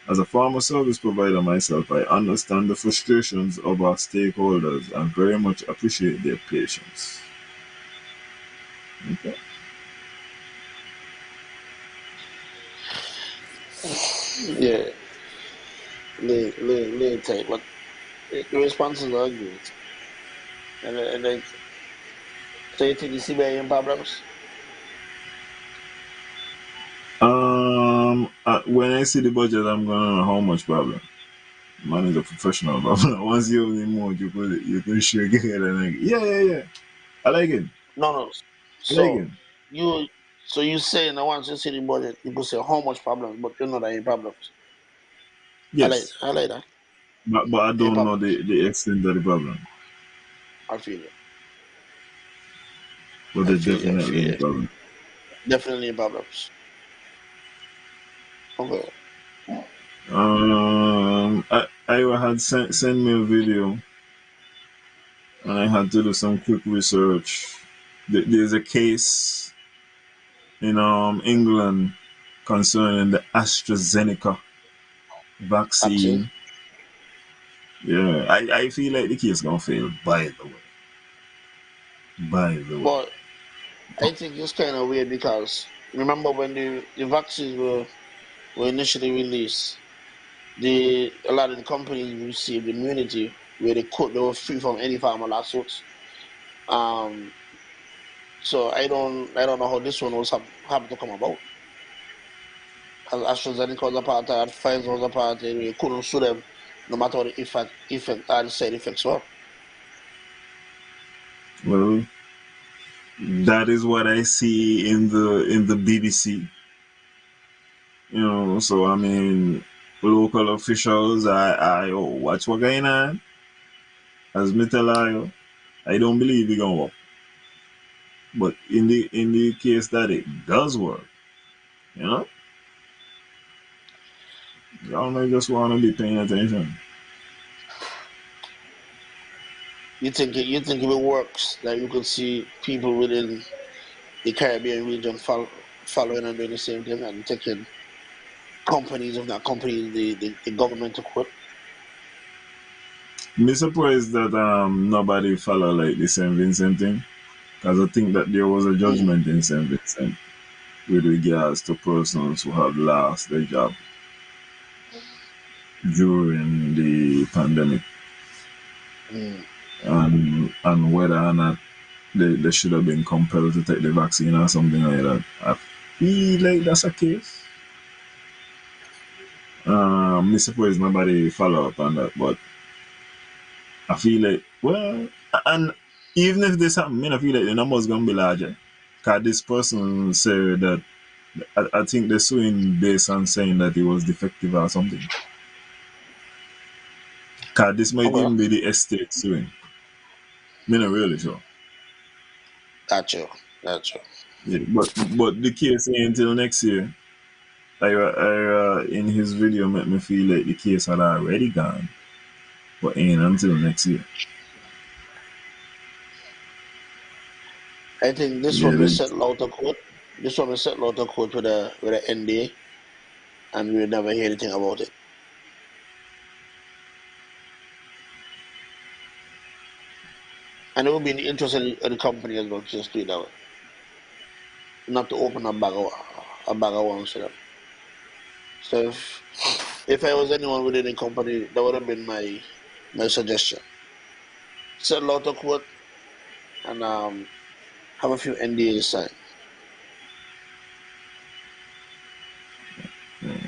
[SPEAKER 2] As a former service provider myself, I understand the frustrations of our stakeholders and very much appreciate their patience. Okay.
[SPEAKER 3] Yeah, lay tight, but the responses are great. And like, so you think the CBI in problems?
[SPEAKER 2] When I see the budget, I'm gonna know how much problem. Man is a professional, but once you have the mode, you can shake your head and like, yeah, yeah, yeah. I like it.
[SPEAKER 3] No, no.
[SPEAKER 2] I like
[SPEAKER 3] So
[SPEAKER 2] it.
[SPEAKER 3] you so you saying that once you see the budget, you could say how much problems, but you know that ain't problems.
[SPEAKER 2] Yes,
[SPEAKER 3] I like that.
[SPEAKER 2] but I
[SPEAKER 3] Ain't
[SPEAKER 2] don't know
[SPEAKER 3] problems.
[SPEAKER 2] the extent of the problem.
[SPEAKER 3] I feel you.
[SPEAKER 2] But
[SPEAKER 3] I
[SPEAKER 2] there's
[SPEAKER 3] feel you. I
[SPEAKER 2] definitely
[SPEAKER 3] feel
[SPEAKER 2] a
[SPEAKER 3] you.
[SPEAKER 2] problem.
[SPEAKER 3] Definitely ain't problems. Okay.
[SPEAKER 2] I had sent me a video, and I had to do some quick research. There's a case in England concerning the AstraZeneca
[SPEAKER 3] Vaccine.
[SPEAKER 2] vaccine. Yeah, I feel like the case gonna fail. By the way, by the way.
[SPEAKER 3] But I think it's kind of weird because remember when the vaccines were initially released, a lot of the companies received immunity where they were free from any form of lawsuits. Um, so I don't know how this one was happened to come about. As AstraZeneca was a part of it, Pfizer was a part of it, you couldn't sue them no matter what the effect and side effects were.
[SPEAKER 2] Well, that is what I see in the BBC. You know, so I mean, local officials, I watch what going on. As me tell you, I don't believe it gonna work. But in the case that it does work, you know, y'all may just wanna be paying attention.
[SPEAKER 3] You think if it works, that you could see people within the Caribbean region following and doing the same thing and taking companies, if not companies, the government to court.
[SPEAKER 2] Me surprised that nobody follow like the Saint Vincent thing. Because I think that there was a
[SPEAKER 3] Mm,
[SPEAKER 2] judgment in Saint Vincent with regards to persons who have lost their job during the pandemic,
[SPEAKER 3] mm.
[SPEAKER 2] and whether or not they should have been compelled to take the vaccine or something like that. I feel like that's a case. Me surprised nobody follow up on that, but I feel like, well, and even if this happen, I feel like the numbers gonna be larger. Cause this person said that I think they're suing based on saying that it was defective or something. Cause this might
[SPEAKER 3] Okay,
[SPEAKER 2] even be the estate suing. Me not really sure.
[SPEAKER 3] gotcha.
[SPEAKER 2] Yeah, but the case ain't until next year. In his video made me feel like the case had already gone, but ain't until next year.
[SPEAKER 3] I think this
[SPEAKER 2] Yeah,
[SPEAKER 3] one will settle out of court. This one will settle out of court with a NDA, and we'll never hear anything about it. And it will be in the interest of the company as well, just do it that way. Not to open a bag of worms for them. So if I was anyone within the company, that would have been my suggestion. Settle out of court and have a few NDAs signed.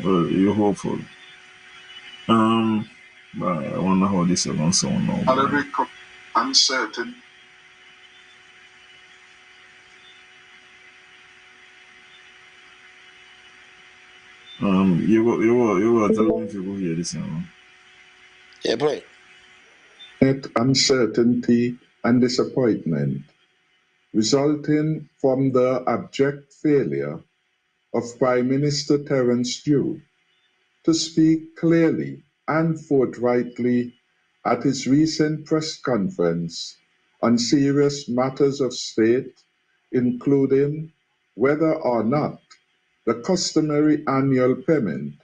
[SPEAKER 2] well, you're hopeful. Um, but I wonder how this is gonna sound now, boy.
[SPEAKER 1] Uncertain.
[SPEAKER 2] You go tell me if you go hear this, you know.
[SPEAKER 3] Yeah, play.
[SPEAKER 1] Uncertainty and disappointment resulting from the abject failure of Prime Minister Terence Stew to speak clearly and forthrightly at his recent press conference on serious matters of state, including whether or not the customary annual payment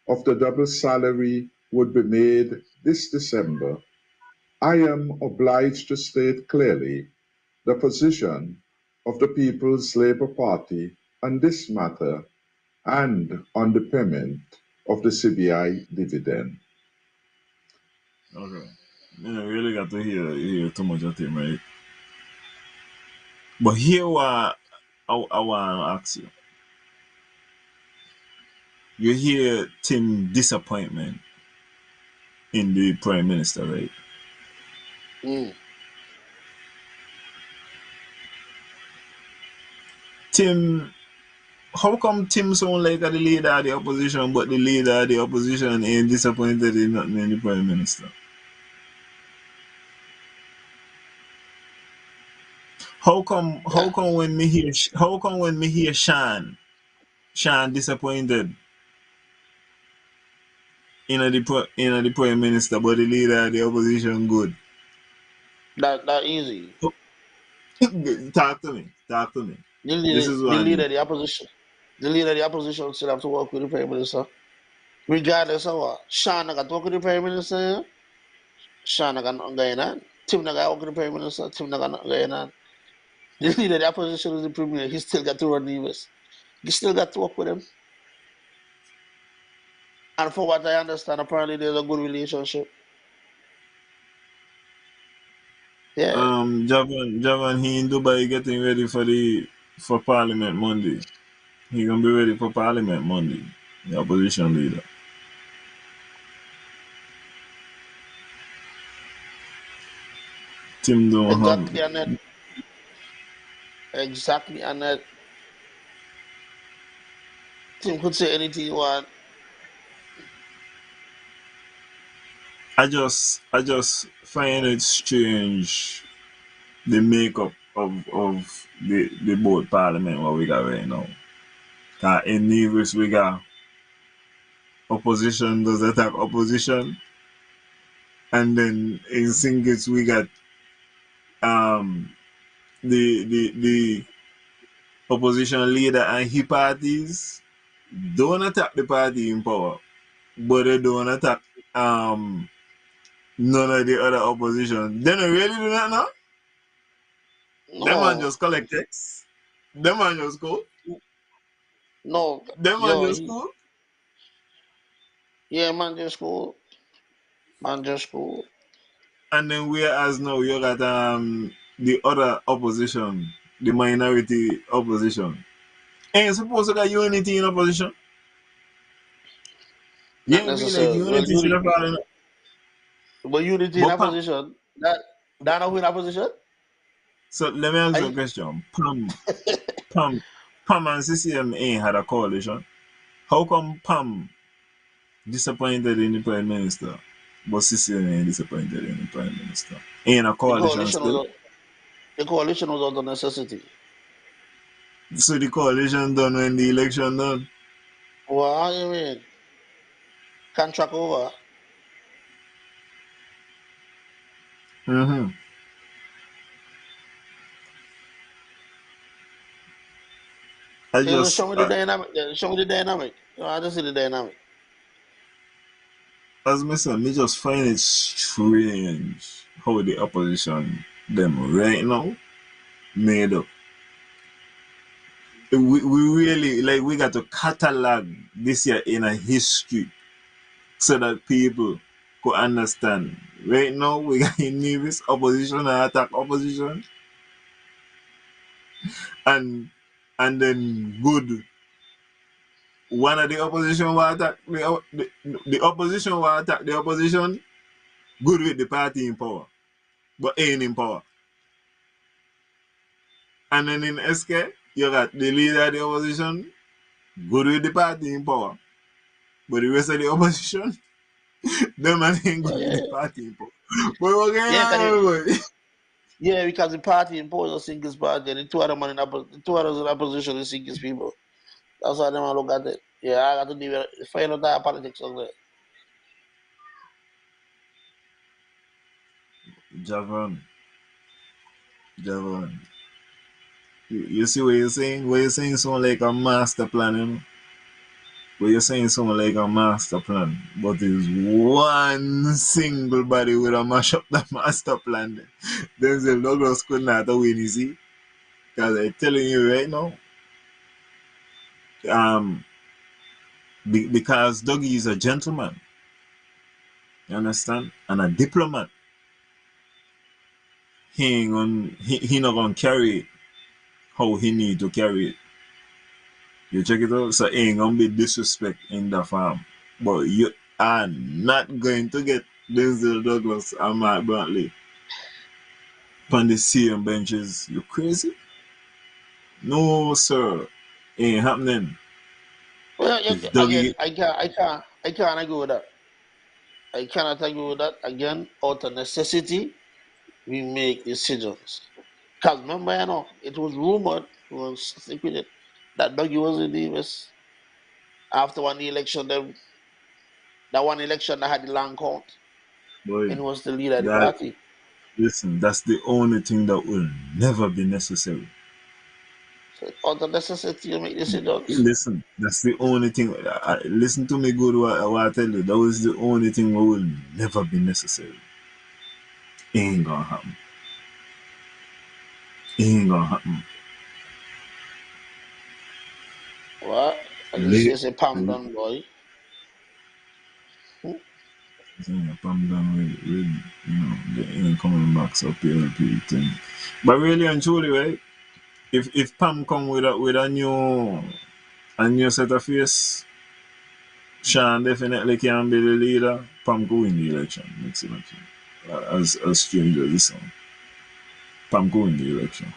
[SPEAKER 1] of the double salary would be made this December. I am obliged to state clearly the position of the People's Labour Party on this matter and on the payment of the CBI dividend.
[SPEAKER 2] Okay. You know, really got to hear too much of him, right? But here what I want to ask you. You hear Tim disappointment in the Prime Minister, right?
[SPEAKER 3] Mm.
[SPEAKER 2] Tim, how come Tim sound like the leader of the opposition, but the leader of the opposition ain't disappointed in nothing in the Prime Minister?
[SPEAKER 3] Yeah,
[SPEAKER 2] How come when me hear Sean disappointed in the Prime Minister, but the leader of the opposition good?
[SPEAKER 3] that easy.
[SPEAKER 2] Talk to me.
[SPEAKER 3] The
[SPEAKER 2] This
[SPEAKER 3] leader,
[SPEAKER 2] is what
[SPEAKER 3] the
[SPEAKER 2] I
[SPEAKER 3] leader
[SPEAKER 2] need.
[SPEAKER 3] of the opposition, the leader of the opposition still have to work with the prime minister, regardless of what. Sean got to work with the prime minister. Yeah? Sean got nothing going on. Tim Naga working the Prime Minister. Tim Naga nothing going on. The leader of the opposition is the Premier. He still got to run the US. He still got to work with him. And for what I understand, apparently there's a good relationship. Yeah.
[SPEAKER 2] Javan, he in Dubai getting ready for Parliament Monday. He gonna be ready for Parliament Monday. The opposition leader. Tim don't have.
[SPEAKER 3] Exactly, and that. Exactly, and that. Tim could say anything you want.
[SPEAKER 2] I just find it strange the makeup of the board parliament what we got right now. In Nevis we got opposition does attack opposition, and then in Singits we got um the opposition leader and he parties don't attack the party in power, but they don't attack um none of the other opposition. They don't really do that now. Them man
[SPEAKER 3] No,
[SPEAKER 2] just collect text. Them man just go.
[SPEAKER 3] no,
[SPEAKER 2] Them man
[SPEAKER 3] yo,
[SPEAKER 2] just go.
[SPEAKER 3] yeah, man, just cool. Man, just cool.
[SPEAKER 2] And then whereas now you got the other opposition, the minority opposition. Ain't supposed to got unity in opposition. You
[SPEAKER 3] Not
[SPEAKER 2] ain't feel like
[SPEAKER 3] necessarily.
[SPEAKER 2] unity should have fallen.
[SPEAKER 3] But unity in
[SPEAKER 2] But Pam,
[SPEAKER 3] opposition. That not in opposition.
[SPEAKER 2] so let me ask you a
[SPEAKER 3] I
[SPEAKER 2] question. Pam and CCM ain't had a coalition. How come Pam disappointed in the Prime Minister, but CCM ain't disappointed in the Prime Minister? Ain't a
[SPEAKER 3] the
[SPEAKER 2] coalition
[SPEAKER 3] coalition
[SPEAKER 2] still?
[SPEAKER 3] was the coalition was out of necessity.
[SPEAKER 2] So the coalition done when the election done?
[SPEAKER 3] What you mean? Contract over.
[SPEAKER 2] Mm-hmm. I
[SPEAKER 3] You just
[SPEAKER 2] just,
[SPEAKER 3] show me the dynamic. Yeah, show me the dynamic. I just see the dynamic.
[SPEAKER 2] as me say, me just find it strange how the opposition them right now made up. We really like we got to catalog this year in a history so that people could understand. Right now we got in Nevis opposition and attack opposition, and then good one of the opposition will attack the opposition will attack the opposition good with the party in power but ain't in power. And then in SK, you got the leader of the opposition, good with the party in power. But the rest of the opposition, them man ain't
[SPEAKER 3] Yeah,
[SPEAKER 2] good with
[SPEAKER 3] yeah,
[SPEAKER 2] the party in power. But what going
[SPEAKER 3] yeah.
[SPEAKER 2] on, everybody?
[SPEAKER 3] Yeah, because the party imposed a singles party, and the two other man the two others in opposition is singles people. That's how them I look at it. Yeah, I got to deal with find out that politics on there.
[SPEAKER 2] Javon, Javon. You see what you're saying? What you're saying sound like a master plan, you know? What you're saying sound like a master plan. But it's one single body with a mash up that master plan. Denzel Douglas could not win, you see? Because I'm telling you right now, um, because Dougie is a gentleman, you understand, and a diplomat. He not gonna carry it how he need to carry it. You check it out. So ain't gonna be disrespect in the farm, but you are not going to get Denzel Douglas and Mark Brantley on the same benches. You crazy? No, sir, ain't happening.
[SPEAKER 3] Well, yeah,
[SPEAKER 2] If
[SPEAKER 3] again,
[SPEAKER 2] Dougie,
[SPEAKER 3] I can't agree with that. I cannot agree with that. Again, out of necessity, we make decisions. Because remember, it was rumored, it was secreted, that Dougie was in the US after one election, that one election that had the long count,
[SPEAKER 2] boy,
[SPEAKER 3] and he was the leader of the
[SPEAKER 2] that
[SPEAKER 3] party.
[SPEAKER 2] listen, that's the only thing that will never be necessary.
[SPEAKER 3] So out of necessity, you make decisions.
[SPEAKER 2] Listen, that's the only thing. Listen to me good. What I tell you, that was the only thing that will never be necessary. Ain't gonna happen. Ain't gonna happen.
[SPEAKER 3] What? And this
[SPEAKER 2] Late.
[SPEAKER 3] is a palm down boy.
[SPEAKER 2] Pam done with the incoming max up PLP thing. But really and truly, right? If Pam come with a new set of face, Sean definitely can be the leader. Pam go win the election next election. As strange as it sounds. Pam go win the election.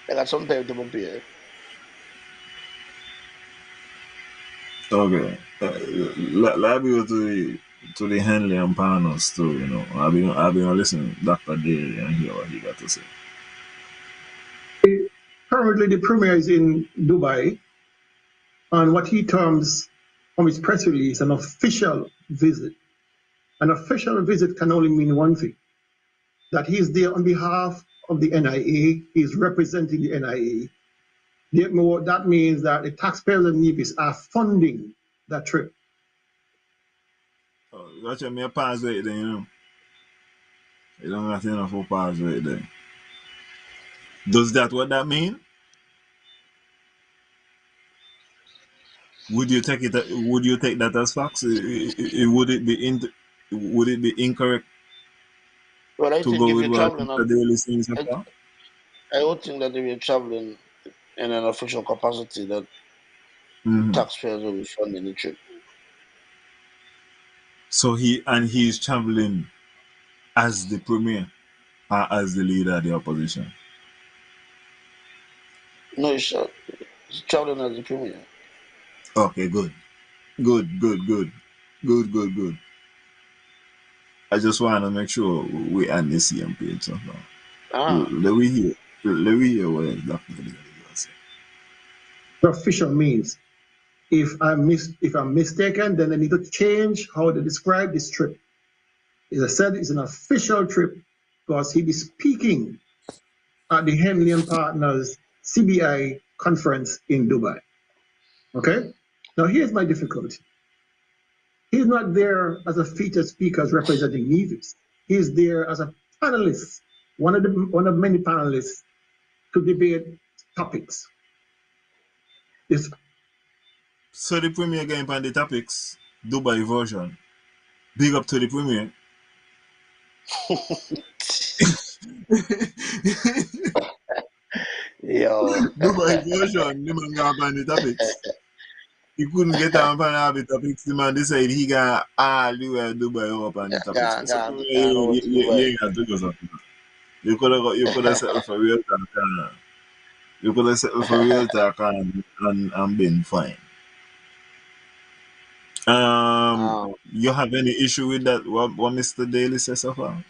[SPEAKER 3] They got some time to prepare.
[SPEAKER 2] Okay. Let's go to the Henley and Panos too, I've been listening to Dr. Daly and hear what he got to say.
[SPEAKER 4] Currently, the premier is in Dubai on what he terms from his press release an official visit. An official visit can only mean one thing, that he is there on behalf of the NIA, he is representing the NIA. That means that the taxpayers of Nevis are funding that trip.
[SPEAKER 2] Watch me a pause right there, You don't have enough for pause right there. Does that what that mean? Would you take that as facts? Would it be incorrect
[SPEAKER 3] Well, I
[SPEAKER 2] to
[SPEAKER 3] think
[SPEAKER 2] go
[SPEAKER 3] if
[SPEAKER 2] with
[SPEAKER 3] you're
[SPEAKER 2] what
[SPEAKER 3] traveling
[SPEAKER 2] Dr.
[SPEAKER 3] on,
[SPEAKER 2] Daly is saying so
[SPEAKER 3] I,
[SPEAKER 2] far?
[SPEAKER 3] I would think that if you're traveling in an official capacity, that
[SPEAKER 2] Mm-hmm.
[SPEAKER 3] taxpayers will be funding the trip.
[SPEAKER 2] So he's traveling as the premier or as the leader of the opposition.
[SPEAKER 3] No, he's traveling as the premier.
[SPEAKER 2] Okay, good. Good, good, good. Good, good, good. I just want to make sure we are on the same page so far.
[SPEAKER 3] Ah,
[SPEAKER 2] Let me hear. Let me hear what Dr. Daly is saying.
[SPEAKER 4] The official means. If I'm mistaken, then they need to change how they describe this trip. As I said, it's an official trip because he'll be speaking at the Henley and Partners CBI conference in Dubai. Okay? Now, here's my difficulty. He's not there as a featured speaker representing Nevis. He's there as a panelist, one of many panelists to debate topics. This
[SPEAKER 2] So the premier game on the topics, Dubai version. Big up to the premier.
[SPEAKER 3] yo,
[SPEAKER 2] Dubai version, the man got on the topics. He couldn't get on all the topics. The man decided he got all the way Dubai up on the topics. So
[SPEAKER 3] gone over to
[SPEAKER 2] you
[SPEAKER 3] Dubai.
[SPEAKER 2] ain't got to do something. You could have settled for real talk you could have settled for real talk and been fine.
[SPEAKER 3] um,
[SPEAKER 2] You have any issue with that? What Mr. Daly says so far?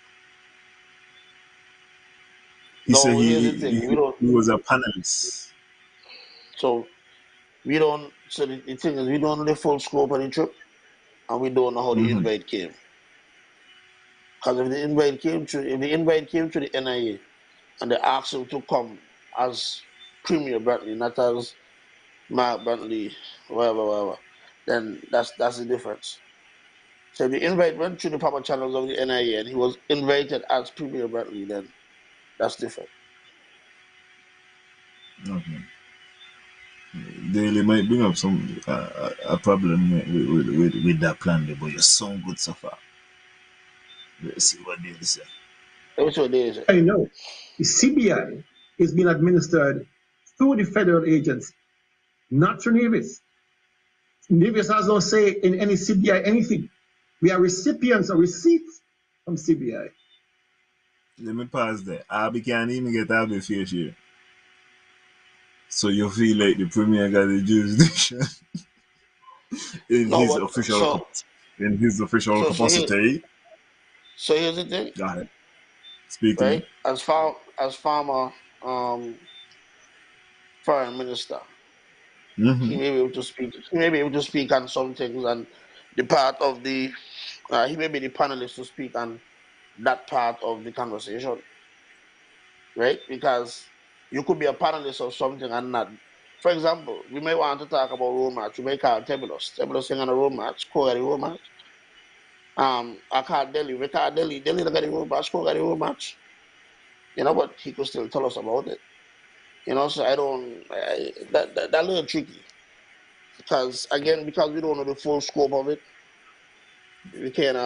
[SPEAKER 2] He said
[SPEAKER 3] no, here's
[SPEAKER 2] he,
[SPEAKER 3] the thing. We
[SPEAKER 2] he
[SPEAKER 3] don't.
[SPEAKER 2] he was a panelist.
[SPEAKER 3] So we don't. So the thing is, we don't know the full scope of the trip, and we don't know how the
[SPEAKER 2] Mm-hmm.
[SPEAKER 3] invite came. Because if the invite came to the NIA and they asked him to come as Premier Brantley, not as Mark Brantley, whatever, then that's the difference. So if the invite went through the proper channels of the NIA and he was invited as Premier Brantley, then that's different.
[SPEAKER 2] Okay. Daly might bring up a problem with that plan, there, but you sound good so far. Let's see what Daly say.
[SPEAKER 3] That's what they say.
[SPEAKER 4] I know. The CBI is being administered through the federal agency, not through Nevis. Nevis has no say in any CBI anything. We are recipients of receipts from CBI.
[SPEAKER 2] Let me pause there. Abby can't even get out of face here. So you feel like the premier got the jurisdiction in
[SPEAKER 3] No,
[SPEAKER 2] his
[SPEAKER 3] but
[SPEAKER 2] official
[SPEAKER 3] so
[SPEAKER 2] in his official
[SPEAKER 3] so so here
[SPEAKER 2] capacity.
[SPEAKER 3] so here's the thing,
[SPEAKER 2] Go ahead. Speak to me.
[SPEAKER 3] right? As former um foreign minister,
[SPEAKER 2] Mm-hmm.
[SPEAKER 3] he may be able to speak. He may be able to speak on some things and the part of the. He may be the panelist to speak on that part of the conversation, right? Because you could be a panelist of something and not For example, we may want to talk about road match. We may call Tebulus. Tebulus sing on a road match, score the road match. I call Delhi. We call Delhi. Delhi look at the road match, score the road match. You know, but he could still tell us about it. You know, so I don't. That a little tricky because again, because we don't know the full scope of it, we can't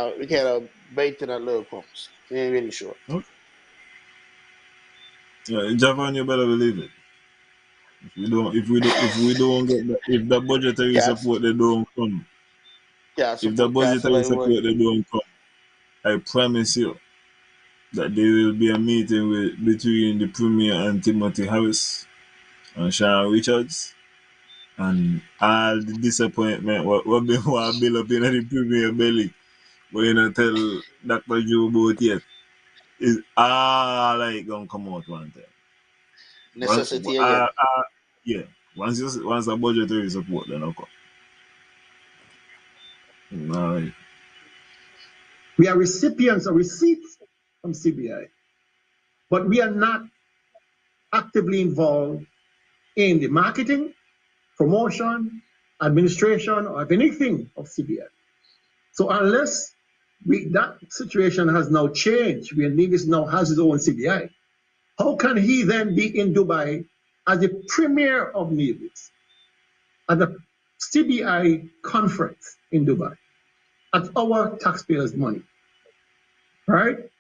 [SPEAKER 3] bait in that little crumbs. We ain't really sure.
[SPEAKER 2] Okay. Yeah, Japan, you better believe it. If we don't get if the budgetary
[SPEAKER 3] Yes,
[SPEAKER 2] support they don't come, if the
[SPEAKER 3] can't
[SPEAKER 2] budgetary
[SPEAKER 3] supply
[SPEAKER 2] support
[SPEAKER 3] money.
[SPEAKER 2] they don't come, I promise you that there will be a meeting between the Premier and Timothy Harris and Sharon Richards, and all the disappointment what they want to build up in the Premier belly, but you know tell Dr. Joe about yet, is all like gonna come out one time. Once,
[SPEAKER 3] Necessity again.
[SPEAKER 2] yeah, once the budgetary support then okay. All right.
[SPEAKER 4] We are recipients of receipts from CBI, but we are not actively involved in the marketing, promotion, administration, or anything of CBI. So unless that situation has now changed, where Nevis now has his own CBI, how can he then be in Dubai as the premier of Nevis at the CBI conference in Dubai at our taxpayers' money? Right?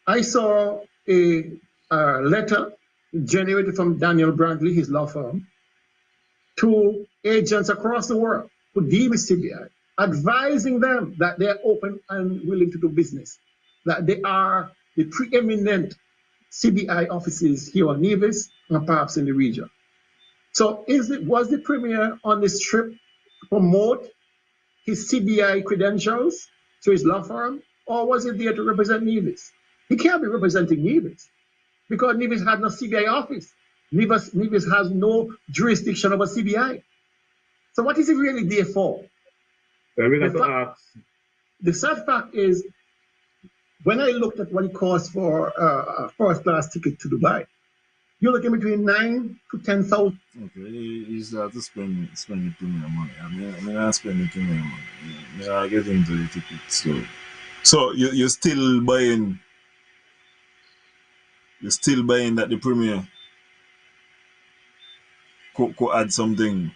[SPEAKER 4] I saw a letter generated from Daniel Bradley, his law firm, to agents across the world who deal with CBI, advising them that they're open and willing to do business, that they are the preeminent CBI offices here on Nevis and perhaps in the region. So was the premier on this trip to promote his CBI credentials to his law firm, or was he there to represent Nevis? He can't be representing Nevis because Nevis had no CBI office. Nevis has no jurisdiction over CBI. So what is he really there for? The sad fact is, when I looked at what it costs for a first-class ticket to Dubai, you're looking between 9 to 10,000.
[SPEAKER 2] Okay, you start to spend too much money. I mean, I spend too much money. I get into the tickets. So you're still buying. You're still buying that the premier could add something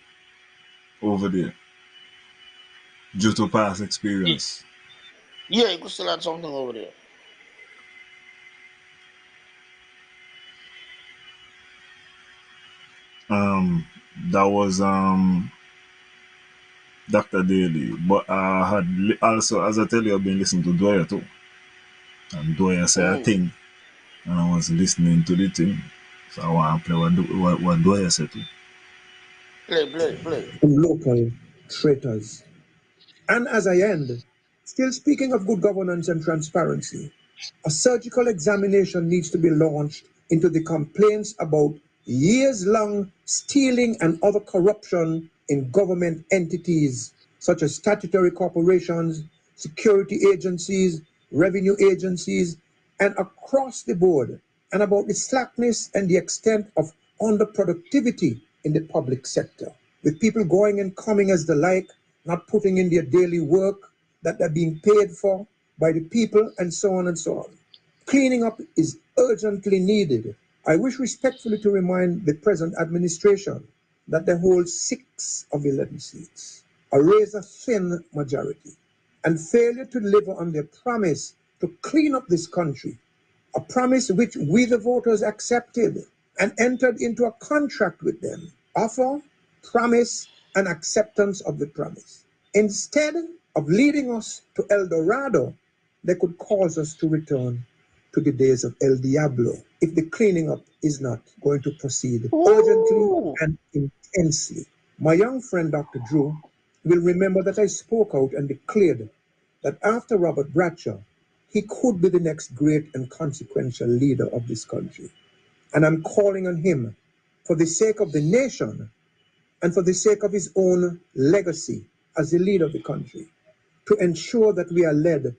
[SPEAKER 2] over there due to past experience.
[SPEAKER 3] Yeah, you could still add something over there.
[SPEAKER 2] That was Dr. Daly, but I had also, as I tell you, I've been listening to Dwyer too, and Dwyer said a thing, and I was listening to the thing, so I want to play what Dwyer said too.
[SPEAKER 3] Play.
[SPEAKER 5] Local traitors. And as I end, still speaking of good governance and transparency, a surgical examination needs to be launched into the complaints about years-long stealing and other corruption in government entities such as statutory corporations, security agencies, revenue agencies, and across the board, and about the slackness and the extent of underproductivity in the public sector, with people going and coming as the like, not putting in their daily work that they're being paid for by the people, and so on and so on. Cleaning up is urgently needed. I wish respectfully to remind the present administration that they hold 6 of 11 seats, a razor-thin majority, and failure to deliver on their promise to clean up this country, a promise which we the voters accepted and entered into a contract with them, offer, promise, and acceptance of the promise. Instead of leading us to El Dorado, they could cause us to return to the days of El Diablo if the cleaning up is not going to proceed urgently and intensely. My young friend Dr. Drew will remember that I spoke out and declared that after Robert Bradshaw, he could be the next great and consequential leader of this country. And I'm calling on him for the sake of the nation and for the sake of his own legacy as the leader of the country, to ensure that we are led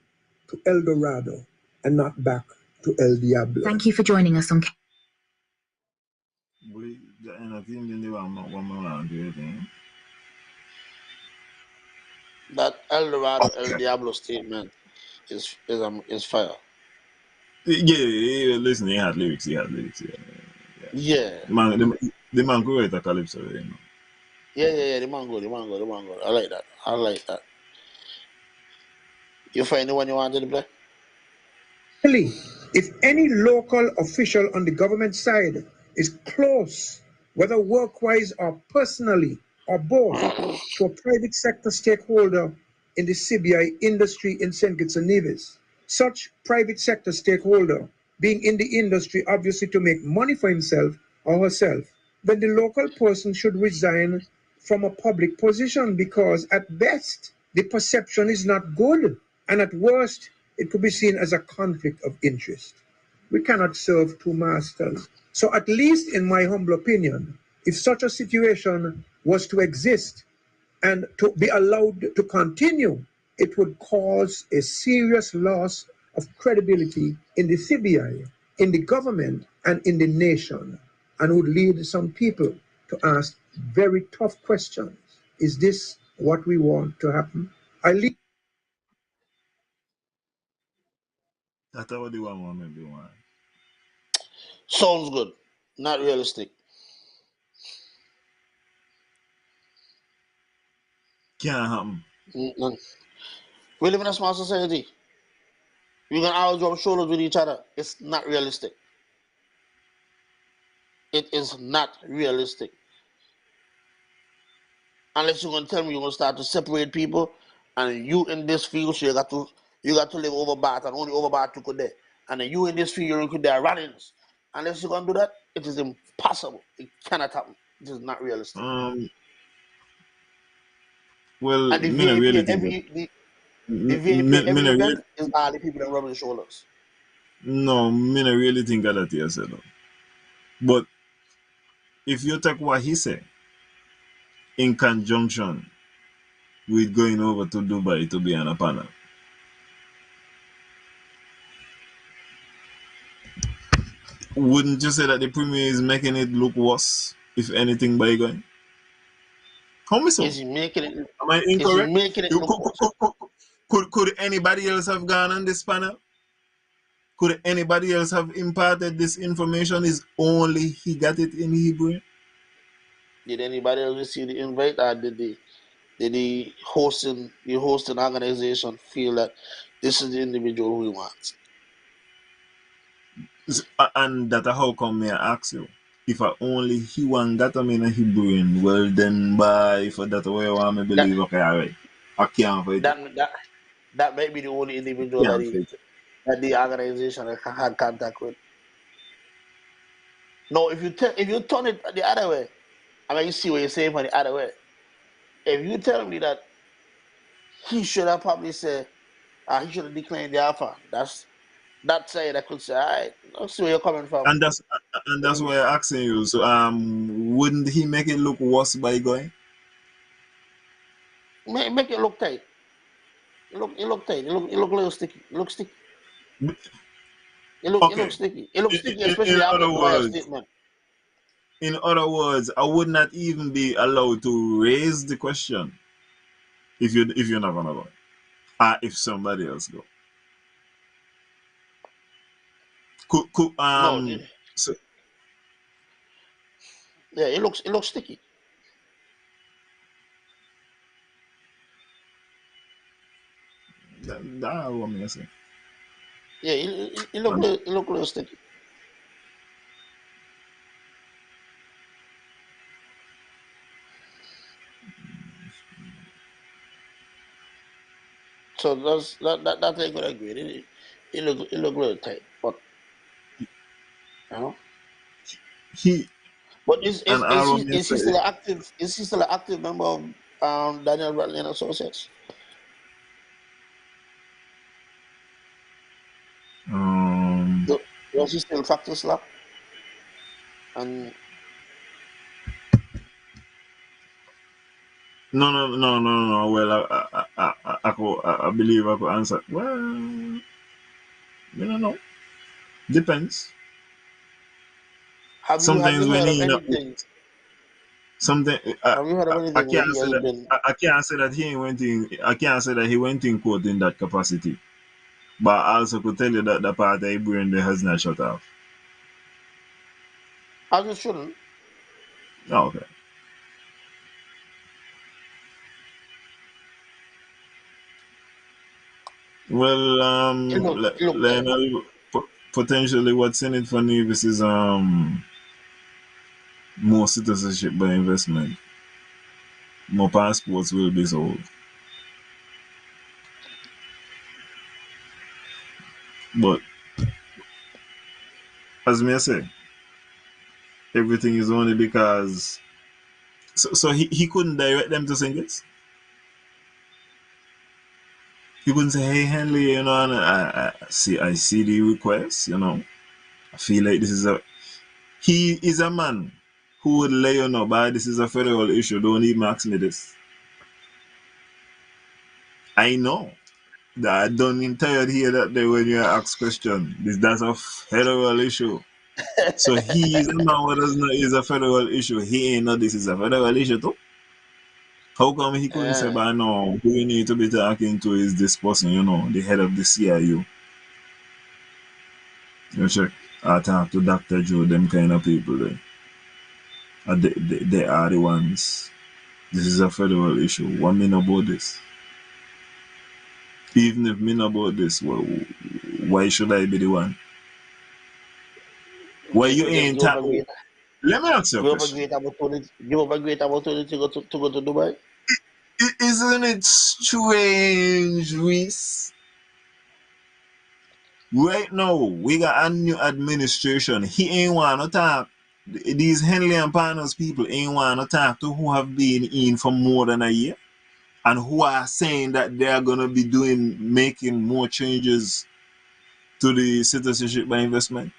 [SPEAKER 5] to El Dorado and not back to El Diablo.
[SPEAKER 6] Thank you for joining us on.
[SPEAKER 2] And I think they were one more do it.
[SPEAKER 3] That El Dorado, El
[SPEAKER 2] Okay.
[SPEAKER 3] Diablo statement is fire.
[SPEAKER 2] Yeah, listen, he had lyrics. He had lyrics. Yeah, yeah.
[SPEAKER 3] Yeah.
[SPEAKER 2] The man could write a calypso, you know.
[SPEAKER 3] Yeah. The man good, the man good, the man good. I like that. I like that. You find anyone you wanted to play?
[SPEAKER 5] Really, if any local official on the government side is close, whether work-wise or personally or both, to a private sector stakeholder in the CBI industry in St. Kitts and Nevis, such private sector stakeholder being in the industry obviously to make money for himself or herself, then the local person should resign from a public position because at best the perception is not good and at worst it could be seen as a conflict of interest. We cannot serve two masters. So at least in my humble opinion, if such a situation was to exist and to be allowed to continue, it would cause a serious loss of credibility in the CBI, in the government, and in the nation, and would lead some people to ask very tough questions. Is this what we want to happen? I leave.
[SPEAKER 2] That's what the one maybe one.
[SPEAKER 3] Sounds good. Not realistic.
[SPEAKER 2] Can't happen.
[SPEAKER 3] No. We live in a small society. We can always rub shoulders with each other. It's not realistic. It is not realistic. Unless you're gonna tell me you're gonna start to separate people, and you in this field, so you got to live over Bat and only over Bat you could there, and then you in this field you could there runnings. Unless you're gonna do that, it is impossible. It cannot happen. It is not realistic.
[SPEAKER 2] Um, well,
[SPEAKER 3] And the
[SPEAKER 2] me not
[SPEAKER 3] VIP
[SPEAKER 2] really
[SPEAKER 3] at
[SPEAKER 2] think that.
[SPEAKER 3] the VIP at
[SPEAKER 2] Me
[SPEAKER 3] every
[SPEAKER 2] not
[SPEAKER 3] event
[SPEAKER 2] really,
[SPEAKER 3] is all the people that rubbing shoulders.
[SPEAKER 2] no, me not really think of that yourself. But if you take what he said in conjunction with going over to Dubai to be on a panel, wouldn't you say that the premier is making it look worse, if anything, by going? How me so?
[SPEAKER 3] Is he making it?
[SPEAKER 2] Am I
[SPEAKER 3] Is he
[SPEAKER 2] incorrect?
[SPEAKER 3] making it
[SPEAKER 2] You,
[SPEAKER 3] look worse?
[SPEAKER 2] could anybody else have gone on this panel? Could anybody else have imparted this information? Is only he got it in Hebrew?
[SPEAKER 3] Did anybody else receive the invite, or did the hosting organization feel that this is the individual we want?
[SPEAKER 2] And that how come me I ask you? If I only he one got them in a Hebrew, well then by for that way I want me
[SPEAKER 3] That
[SPEAKER 2] believe okay, alright. I can't fight it.
[SPEAKER 3] that that that might be the only individual
[SPEAKER 2] Can't fight it.
[SPEAKER 3] that the organization had contact with. No, if you turn it the other way, I mean you see what you're saying for the other way. If you tell me that he should have probably said he should have declined the offer, that side I could say, all right, I see where you're coming from.
[SPEAKER 2] And that's why I'm asking you. So wouldn't he make it look worse by going?
[SPEAKER 3] Make it look tight. It look tight. It look a little sticky. It looks sticky. It looks
[SPEAKER 2] Okay.
[SPEAKER 3] sticky. It looks
[SPEAKER 2] In,
[SPEAKER 3] sticky,
[SPEAKER 2] in
[SPEAKER 3] especially after
[SPEAKER 2] other
[SPEAKER 3] Tobias'
[SPEAKER 2] words,
[SPEAKER 3] statement.
[SPEAKER 2] I would not even be allowed to raise the question if you're not gonna go. If somebody else go. Could
[SPEAKER 3] No,
[SPEAKER 2] so
[SPEAKER 3] yeah, it looks sticky.
[SPEAKER 2] that what me say.
[SPEAKER 3] Yeah, it look a little sticky. So that I could agree. It look a little tight, but you know.
[SPEAKER 2] He
[SPEAKER 3] But is
[SPEAKER 2] and
[SPEAKER 3] is is
[SPEAKER 2] all
[SPEAKER 3] he
[SPEAKER 2] what me
[SPEAKER 3] is he
[SPEAKER 2] say.
[SPEAKER 3] still an active? Is he still an active member of Daniel Bradley and Associates?
[SPEAKER 2] Um,
[SPEAKER 3] Does he still practice law? And
[SPEAKER 2] no. Well, I believe I could answer. Well, you don't know. Depends.
[SPEAKER 3] have you
[SPEAKER 2] Sometimes when
[SPEAKER 3] heard of
[SPEAKER 2] he,
[SPEAKER 3] anything?
[SPEAKER 2] something.
[SPEAKER 3] Have you heard of
[SPEAKER 2] I
[SPEAKER 3] anything where
[SPEAKER 2] can't
[SPEAKER 3] he
[SPEAKER 2] say
[SPEAKER 3] has
[SPEAKER 2] that.
[SPEAKER 3] been?
[SPEAKER 2] I can't say that he went in. I can't say that he went in court in that capacity. But I also could tell you that the part of the brain that has not shut off.
[SPEAKER 3] I just shouldn't.
[SPEAKER 2] Oh, okay. Well,
[SPEAKER 3] Look,
[SPEAKER 2] Lionel, potentially what's in it for Nevis is more citizenship by investment. More passports will be sold. But as me I say, everything is only because so he couldn't direct them to singles. He couldn't say, "Hey Henley, and I see the request. I feel like this is a he is a man who would let you know, but this is a federal issue. Don't even ask me this. I know that I don't tired here that day when you ask question. That's a federal issue. So he is a man who does not is a federal issue. He ain't know this is a federal issue too. How come he couldn't say,
[SPEAKER 3] uh,
[SPEAKER 2] but no, who you need to be talking to is this person, the head of the CIU. You check. I talk to Dr. Joe, them kind of people there. They are the ones. This is a federal issue. What mean about this? Even if me know about this, why should I be the one? Why you
[SPEAKER 3] just
[SPEAKER 2] ain't Let me ask you a question.
[SPEAKER 3] give up a great opportunity to go to Dubai.
[SPEAKER 2] Isn't it strange, Reese? Right now, we got a new administration. He ain't want to talk. These Henley and Partners people ain't want to talk to who have been in for more than a year and who are saying that they are going to be making more changes to the citizenship by investment.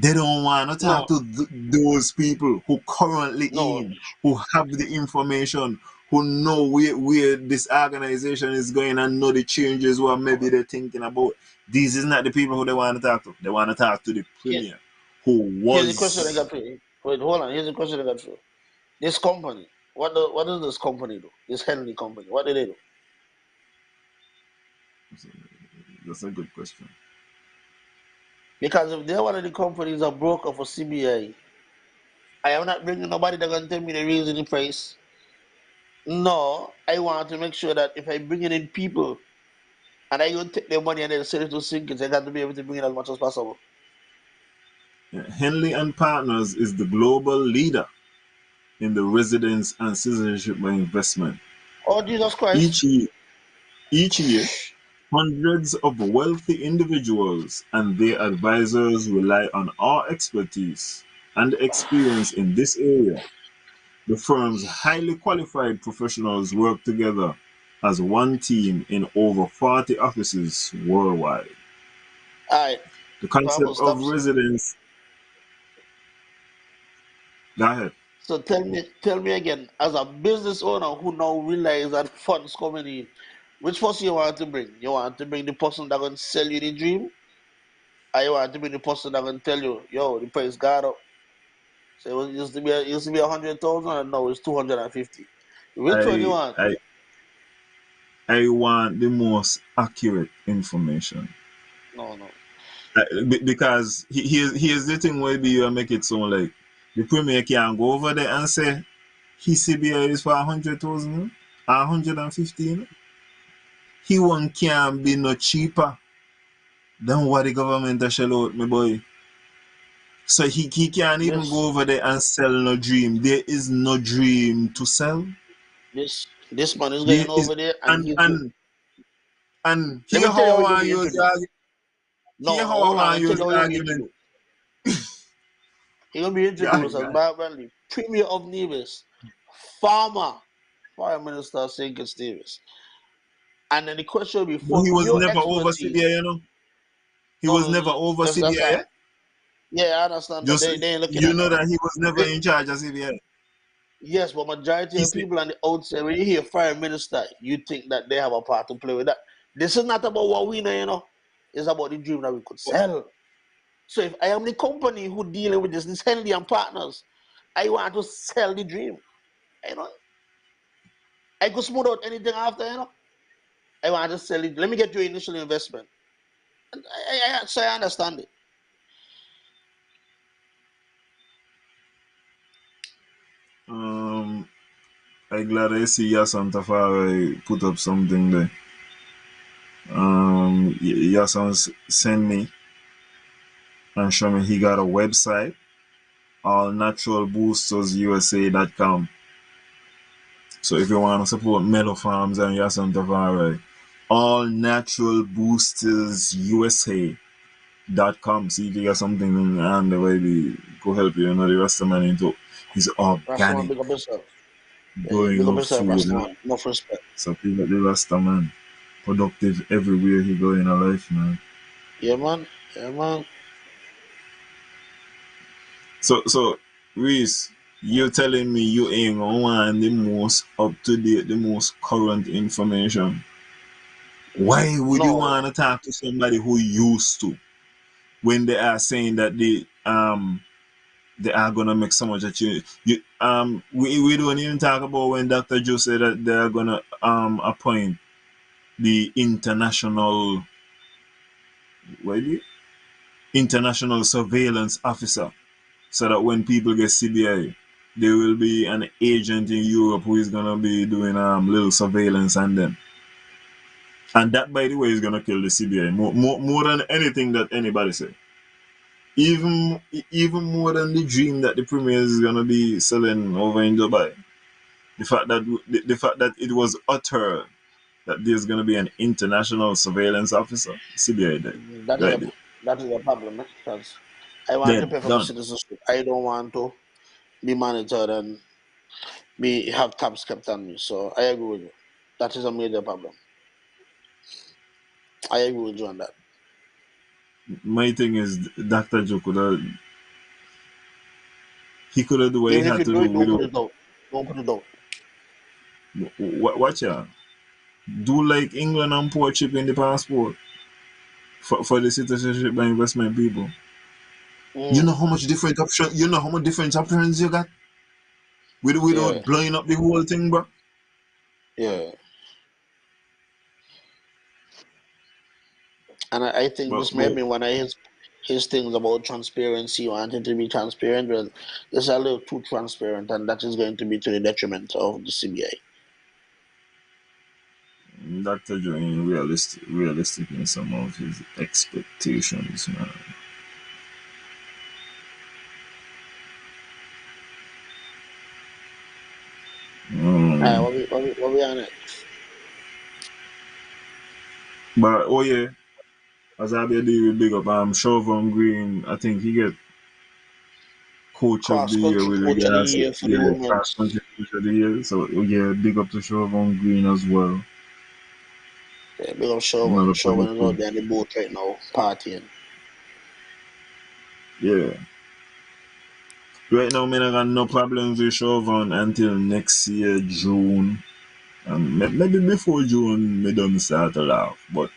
[SPEAKER 2] They don't want to talk
[SPEAKER 3] No,
[SPEAKER 2] to those people who currently
[SPEAKER 3] no,
[SPEAKER 2] who have the information, who know where this organization is going and know the changes what maybe they're thinking about. These is not the people who they want to talk to. They want to talk to the
[SPEAKER 3] here,
[SPEAKER 2] premier who
[SPEAKER 3] here's the question I
[SPEAKER 2] was
[SPEAKER 3] got for you. Wait, hold on. Here's the question I got for you. This company, what does this company do? This Henley company, what do they do?
[SPEAKER 2] that's a good question.
[SPEAKER 3] Because if they're one of the companies that broker for CBI am not bringing nobody that gonna tell me the reason the price. No, I want to make sure that if I bring in people and I don't take their money and then sell it to sinkers, I got to be able to bring in as much as possible.
[SPEAKER 2] Henley and Partners is the global leader in the residence and citizenship by investment.
[SPEAKER 3] Oh Jesus Christ!
[SPEAKER 2] Each year, each year, hundreds of wealthy individuals and their advisors rely on our expertise and experience in this area. The firm's highly qualified professionals work together as one team in over 40 offices worldwide.
[SPEAKER 3] Alright,
[SPEAKER 2] The
[SPEAKER 3] so I'm gonna
[SPEAKER 2] concept of
[SPEAKER 3] stop.
[SPEAKER 2] residence, go ahead.
[SPEAKER 3] So tell me again, as a business owner who now realize that funds coming in, which person you want to bring? You want to bring the person that gonna sell you the dream, or you want to bring the person that gonna tell you, yo, the price got up. So it used to be 100,000, and now it's 250. Which one you
[SPEAKER 2] I,
[SPEAKER 3] want?
[SPEAKER 2] I, I want the most accurate information.
[SPEAKER 3] No, no.
[SPEAKER 2] Because here's the thing where you make it sound like the premier can go over there and say his CBI is for 100,000 or 115. He one can be no cheaper than what the government a shell out, my boy. So he can't even
[SPEAKER 3] This
[SPEAKER 2] go over there and sell no dream. There is no dream to sell.
[SPEAKER 3] this man is
[SPEAKER 2] There
[SPEAKER 3] going
[SPEAKER 2] is
[SPEAKER 3] over there, and
[SPEAKER 2] and
[SPEAKER 3] he's going.
[SPEAKER 2] and and
[SPEAKER 3] Let
[SPEAKER 2] here
[SPEAKER 3] me tell you
[SPEAKER 2] how
[SPEAKER 3] how
[SPEAKER 2] I
[SPEAKER 3] he's going to
[SPEAKER 2] want
[SPEAKER 3] be
[SPEAKER 2] to use the
[SPEAKER 3] introduced.
[SPEAKER 2] here
[SPEAKER 3] No, no,
[SPEAKER 2] how I
[SPEAKER 3] hold on.
[SPEAKER 2] want
[SPEAKER 3] Let
[SPEAKER 2] to
[SPEAKER 3] me tell
[SPEAKER 2] use
[SPEAKER 3] you
[SPEAKER 2] the
[SPEAKER 3] how he's going to be
[SPEAKER 2] argument.
[SPEAKER 3] introduced. He's going to be
[SPEAKER 2] God,
[SPEAKER 3] introduced as
[SPEAKER 2] God.
[SPEAKER 3] Mark Bradley, Premier of Nevis, farmer, Prime Minister St. Davis. And then the question will be,
[SPEAKER 2] But he
[SPEAKER 3] from
[SPEAKER 2] was
[SPEAKER 3] your
[SPEAKER 2] never over
[SPEAKER 3] expertise.
[SPEAKER 2] CBI. He
[SPEAKER 3] No,
[SPEAKER 2] was
[SPEAKER 3] no,
[SPEAKER 2] never over
[SPEAKER 3] that's
[SPEAKER 2] CBI.
[SPEAKER 3] fine. Yeah, I understand that.
[SPEAKER 2] Just
[SPEAKER 3] They ain't looking
[SPEAKER 2] you
[SPEAKER 3] at
[SPEAKER 2] know
[SPEAKER 3] that.
[SPEAKER 2] that he was never
[SPEAKER 3] They,
[SPEAKER 2] in charge of CBI.
[SPEAKER 3] yes, but majority
[SPEAKER 2] He
[SPEAKER 3] of
[SPEAKER 2] said,
[SPEAKER 3] people on the outside, when you hear Prime Minister, you think that they have a part to play with that. This is not about what we know. It's about the dream that we could sell. So if I am the company who dealing with this Henley and Partners, I want to sell the dream. You know, I could smooth out anything after, you know. I want to sell it. Let me get your initial investment. And so I understand it.
[SPEAKER 2] I'm glad I see Yasan Tafari put up something there. Yasan sent me and show me he got a website, allnaturalboostersusa.com. So if you want to support Mellow Farms and Yasan Tafari, allnaturalboostersusa.com. See if you got something and the way they go help you, you know, the rest of the money into his
[SPEAKER 3] Rastaman,
[SPEAKER 2] organic
[SPEAKER 3] big up yourself. Yeah,
[SPEAKER 2] growing
[SPEAKER 3] big up
[SPEAKER 2] of
[SPEAKER 3] yourself,
[SPEAKER 2] food.
[SPEAKER 3] Rastaman. Enough respect.
[SPEAKER 2] So people the rest of man productive everywhere he go in a life, man.
[SPEAKER 3] Yeah, man. Yeah, man.
[SPEAKER 2] So Reese, you're telling me you ain't gonna want the most up to date, the most current information. Why would you
[SPEAKER 3] No.
[SPEAKER 2] want to talk to somebody who used to when they are saying that they are gonna make so much that we don't even talk about when Dr. Joe said that they are gonna appoint the what is it? International surveillance officer, so that when people get CBI, there will be an agent in Europe who is gonna be doing little surveillance on them. And that, by the way, is gonna kill the CBI more than anything that anybody said. Even more than the dream that the premier is gonna be selling over in Dubai. The fact that it was uttered that there's gonna be an international surveillance officer, CBI dead,
[SPEAKER 3] That is
[SPEAKER 2] right
[SPEAKER 3] a
[SPEAKER 2] there,
[SPEAKER 3] that is a problem, because I want to
[SPEAKER 2] dead,
[SPEAKER 3] pay for my
[SPEAKER 2] done.
[SPEAKER 3] citizenship. I don't want to be monitored and be have tabs kept on me. So I agree with you. That is a major problem. I agree with you on that.
[SPEAKER 2] My thing is, Dr. Joe could have do what he
[SPEAKER 3] Even if
[SPEAKER 2] had
[SPEAKER 3] you
[SPEAKER 2] to
[SPEAKER 3] do
[SPEAKER 2] do
[SPEAKER 3] it, don't
[SPEAKER 2] with
[SPEAKER 3] put it out. Don't put it out.
[SPEAKER 2] watch ya. Do like England and port chip in the passport for the citizenship and investment people. You know
[SPEAKER 3] Mm,
[SPEAKER 2] how much different option. You know how much different options you got
[SPEAKER 3] yeah,
[SPEAKER 2] without blowing up the whole thing, bro.
[SPEAKER 3] yeah. And I think
[SPEAKER 2] But
[SPEAKER 3] this
[SPEAKER 2] but
[SPEAKER 3] made me when I his things about transparency, wanting to be transparent. Well, this is a little too transparent, and that is going to be to the detriment of the CBI.
[SPEAKER 2] Dr. Joe ain't realistic in some of his expectations, man.
[SPEAKER 3] All right,
[SPEAKER 2] Mm.
[SPEAKER 3] what we on it?
[SPEAKER 2] But oh yeah, as I be deal with big up, Chauvin Green. I think he get coach of the
[SPEAKER 3] Cross
[SPEAKER 2] year
[SPEAKER 3] country
[SPEAKER 2] with
[SPEAKER 3] coach of the
[SPEAKER 2] regards to
[SPEAKER 3] year for the
[SPEAKER 2] cross
[SPEAKER 3] women's.
[SPEAKER 2] country coach of the year. So yeah, big up to Chauvin Green as well.
[SPEAKER 3] Yeah, big up Chauvin.
[SPEAKER 2] Another
[SPEAKER 3] Chauvin is
[SPEAKER 2] positive.
[SPEAKER 3] out there in the boat right now, partying.
[SPEAKER 2] Yeah. Right now, me not got no problems with Chauvin until next year, June. And maybe before June, me done start to laugh. But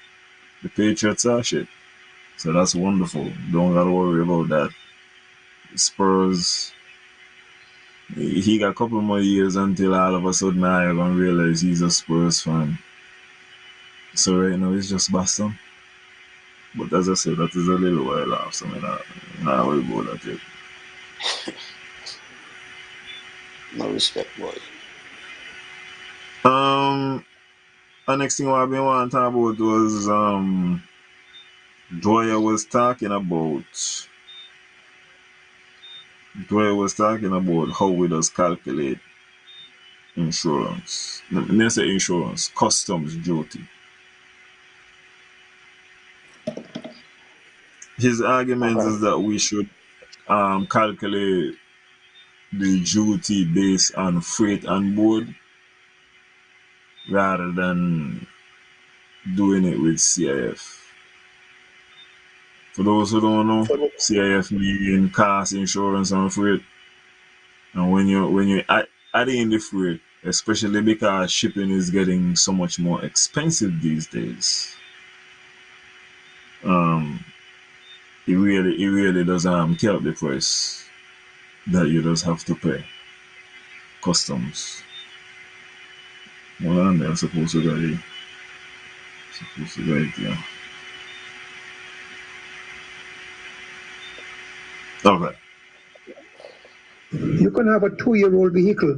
[SPEAKER 2] the Patriots are shit. So that's wonderful. Don't gotta worry about that. Spurs, he got a couple more years until all of a sudden I gonna realize he's a Spurs fan. So right now, it's just Boston. But as I said, that is a little while off, so I'm not worry about that yet.
[SPEAKER 3] No respect, boy.
[SPEAKER 2] Um, the next thing I've been wanting to talk about was Dwyer was talking about how we does calculate insurance. Let's say insurance, customs duty. His argument
[SPEAKER 3] Okay.
[SPEAKER 2] is that we should calculate the duty based on freight on board rather than doing it with CIF. For those who don't know,
[SPEAKER 3] For the,
[SPEAKER 2] CIF mean cost, insurance, and freight. And when you add in the freight, especially because shipping is getting so much more expensive these days, um, it really does help the price that you just have to pay. customs. Hold on, they're supposed to go here. Supposed to go here. Okay.
[SPEAKER 5] You can have a 2-year-old vehicle,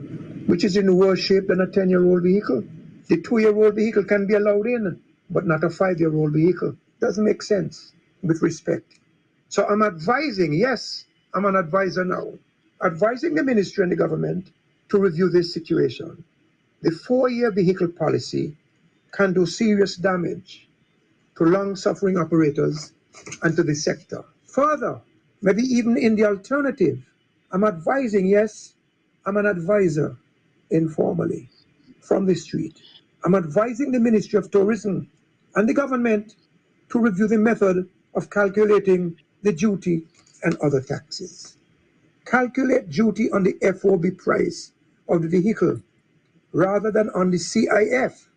[SPEAKER 5] which is in worse shape than a 10-year-old vehicle. The 2-year-old vehicle can be allowed in, but not a 5-year-old vehicle. Doesn't make sense with respect. So I'm advising, yes, I'm an advisor now, advising the ministry and the government to review this situation. The 4-year vehicle policy can do serious damage to long-suffering operators and to the sector. Further, maybe even in the alternative, I'm advising, yes, I'm an advisor informally from the street. I'm advising the Ministry of Tourism and the government to review the method of calculating the duty and other taxes. Calculate duty on the FOB price of the vehicle rather than on the CIF.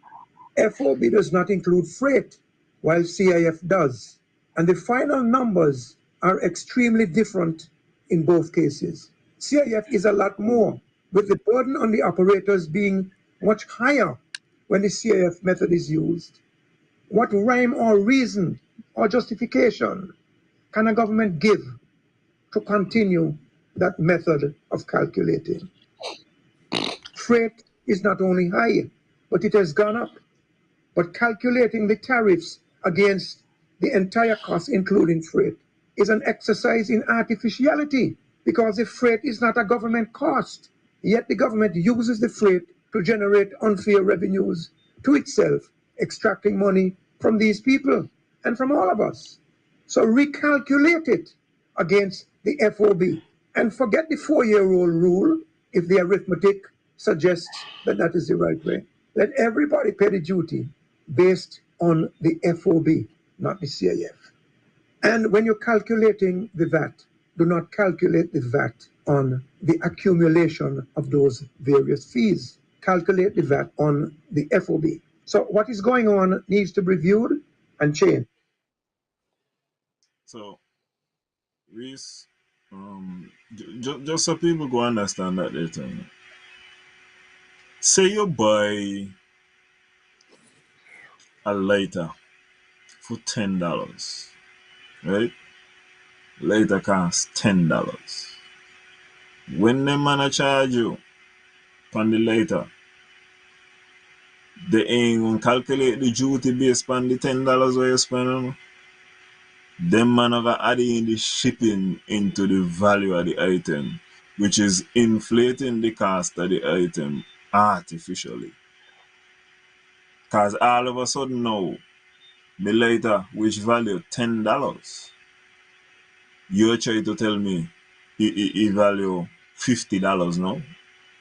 [SPEAKER 5] FOB does not include freight, while CIF does, and the final numbers are extremely different in both cases. CIF is a lot more, with the burden on the operators being much higher when the CIF method is used. What rhyme or reason or justification can a government give to continue that method of calculating? Freight is not only high, but it has gone up. But calculating the tariffs against the entire cost, including freight, is an exercise in artificiality because the freight is not a government cost. Yet the government uses the freight to generate unfair revenues to itself, extracting money from these people and from all of us. So recalculate it against the FOB and forget the 4-year-old rule if the arithmetic suggests that that is the right way. Let everybody pay the duty based on the FOB, not the CIF. And when you're calculating the VAT, do not calculate the VAT on the accumulation of those various fees. Calculate the VAT on the FOB. So what is going on needs to be reviewed and changed.
[SPEAKER 2] So, Reese, just so people go understand that later. Say you buy a lighter for $10, right? Lighter costs $10. When the man charge you on the lighter, they ain't gonna calculate the duty based on the $10 where you spend on it. Them man are adding the shipping into the value of the item, which is inflating the cost of the item artificially. Cause all of a sudden now, the lighter which value $10, you're trying to tell me it value $50 now?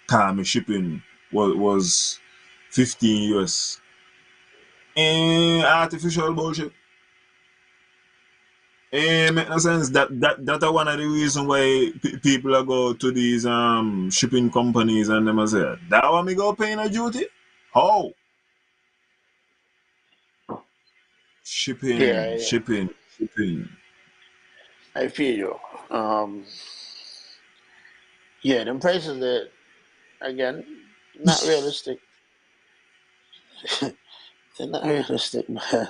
[SPEAKER 2] Cause my shipping was 15 US. Artificial bullshit. Make no sense. That are one of the reasons why people are go to these shipping companies and them say that one me go paying a duty. How?
[SPEAKER 3] Yeah,
[SPEAKER 2] Shipping.
[SPEAKER 3] I feel you. Yeah, them prices that again not realistic. They're not realistic, man.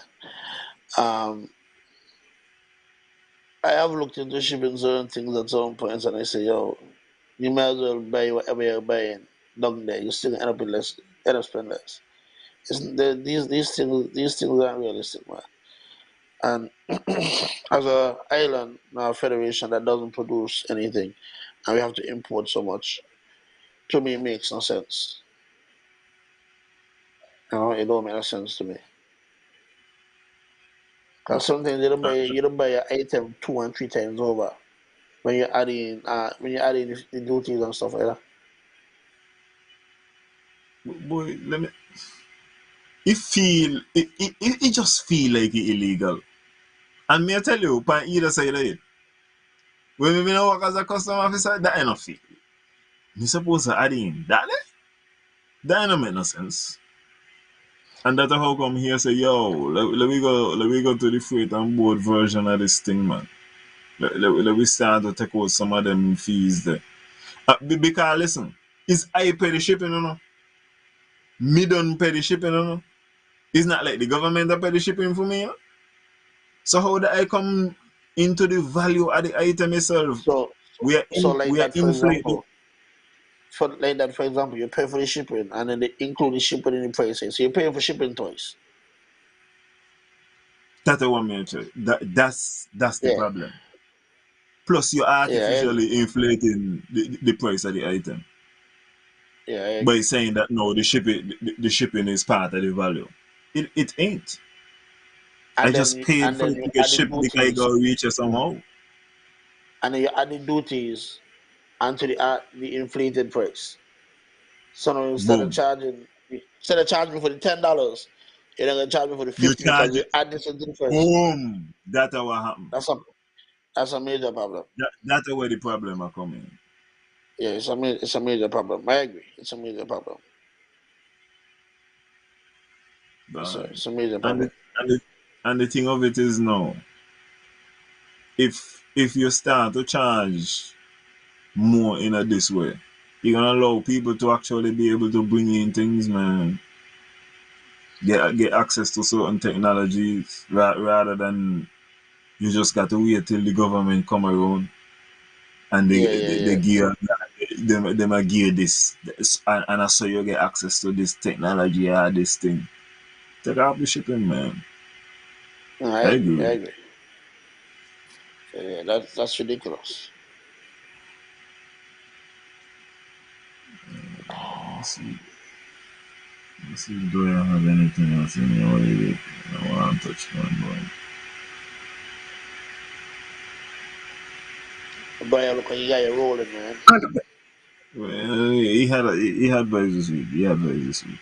[SPEAKER 3] Um, I have looked into shipping certain things at some points, and I say, yo, you might as well buy whatever you're buying down there. You still end up with less, end up spending less. These things aren't realistic, man. And as a island, now federation that doesn't produce anything, and we have to import so much, to me it makes no sense. It don't make no sense to me. Because sometimes you don't buy an item 2 and 3 times over when you're adding the duties and stuff like that.
[SPEAKER 2] Boy, let me. It just feel like it illegal. And me I tell you, on either side of it, when we work as a customer officer, that ain't no feel. Me supposed to add in that. That ain't make no sense. And that's how come here say, yo, let me go to the freight and board version of this thing, man. Let we start to take out some of them fees there. Because listen, Is I pay the shipping or no? Me don't pay the shipping or no? It's not like the government that pay the shipping for me. You know? So how do I come into the value of the item itself?
[SPEAKER 3] So, like
[SPEAKER 2] We are
[SPEAKER 3] that, for
[SPEAKER 2] inflating.
[SPEAKER 3] example, you pay for the shipping, and then they include the shipping in the price. So you're paying for shipping twice.
[SPEAKER 2] That's what me tell you. That's the
[SPEAKER 3] Yeah,
[SPEAKER 2] problem. Plus, you're
[SPEAKER 3] yeah, I agree.
[SPEAKER 2] artificially inflating the price of the item
[SPEAKER 3] Yeah, I
[SPEAKER 2] by
[SPEAKER 3] agree.
[SPEAKER 2] saying that no, the shipping is part of the value. It ain't. I just paid
[SPEAKER 3] And
[SPEAKER 2] for
[SPEAKER 3] then
[SPEAKER 2] it
[SPEAKER 3] you
[SPEAKER 2] to get
[SPEAKER 3] add the
[SPEAKER 2] shipped because it
[SPEAKER 3] duties,
[SPEAKER 2] got reach you
[SPEAKER 3] mm,
[SPEAKER 2] somehow.
[SPEAKER 3] and then you add the duties onto the inflated price. So now
[SPEAKER 2] Boom.
[SPEAKER 3] instead of charging me for the $10, you're not gonna charge me for the
[SPEAKER 2] You
[SPEAKER 3] 50 because
[SPEAKER 2] charge
[SPEAKER 3] you
[SPEAKER 2] it.
[SPEAKER 3] add this into the price.
[SPEAKER 2] Boom. That's what happened.
[SPEAKER 3] That's a that's a major problem.
[SPEAKER 2] That's where the problem are coming.
[SPEAKER 3] Yeah, it's a major problem. I agree. It's a major problem.
[SPEAKER 2] But,
[SPEAKER 3] It's a major
[SPEAKER 2] and
[SPEAKER 3] problem.
[SPEAKER 2] the, and the and the thing of it is now, if you start to charge more in a this way, you're gonna allow people to actually be able to bring in things, man. Get access to certain technologies rather than you just got to wait till the government come around and
[SPEAKER 3] Yeah, yeah,
[SPEAKER 2] they
[SPEAKER 3] yeah.
[SPEAKER 2] gear them a gear this and I saw you get access to this technology or this thing. Take off the shipping, man.
[SPEAKER 3] No, I
[SPEAKER 2] I
[SPEAKER 3] agree. I
[SPEAKER 2] agree.
[SPEAKER 3] agree. So, yeah, that's ridiculous.
[SPEAKER 2] Let's see. Let's see, do I have anything else in your way I want to touch on, boy?
[SPEAKER 3] Boy, look, you got you rolling, man.
[SPEAKER 5] And
[SPEAKER 2] Well, he had vibes this week. He had vibes this week.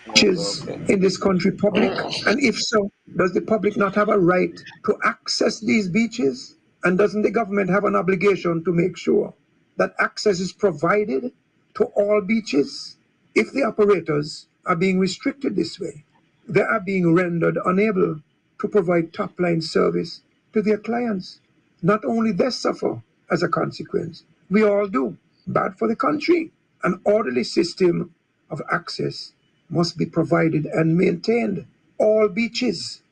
[SPEAKER 3] Okay,
[SPEAKER 5] beaches
[SPEAKER 3] okay.
[SPEAKER 5] in this country public? And if so, does the public not have a right to access these beaches? And doesn't the government have an obligation to make sure that access is provided to all beaches? If the operators are being restricted this way, they are being rendered unable to provide top line service to their clients. Not only they suffer as a consequence, we all do. Bad for the country. An orderly system of access must be provided and maintained. All beaches.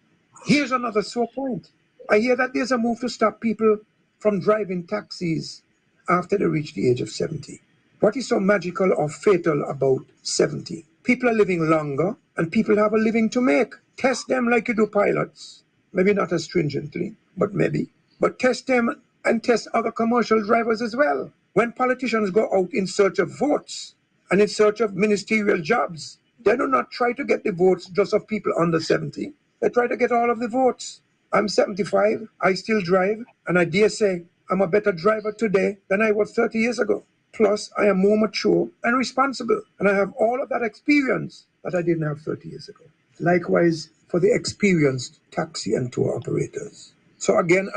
[SPEAKER 5] Here's another sore point. I hear that there's a move to stop people from driving taxis after they reach the age of 70. What is so magical or fatal about 70? People are living longer and people have a living to make. Test them like you do pilots. Maybe not as stringently, but maybe. But test them and test other commercial drivers as well. When politicians go out in search of votes and in search of ministerial jobs, they do not try to get the votes just of people under 70. They try to get all of the votes. I'm 75, I still drive, and I dare say I'm a better driver today than I was 30 years ago. Plus, I am more mature and responsible, and I have all of that experience that I didn't have 30 years ago. Likewise, for the experienced taxi and tour operators. So again,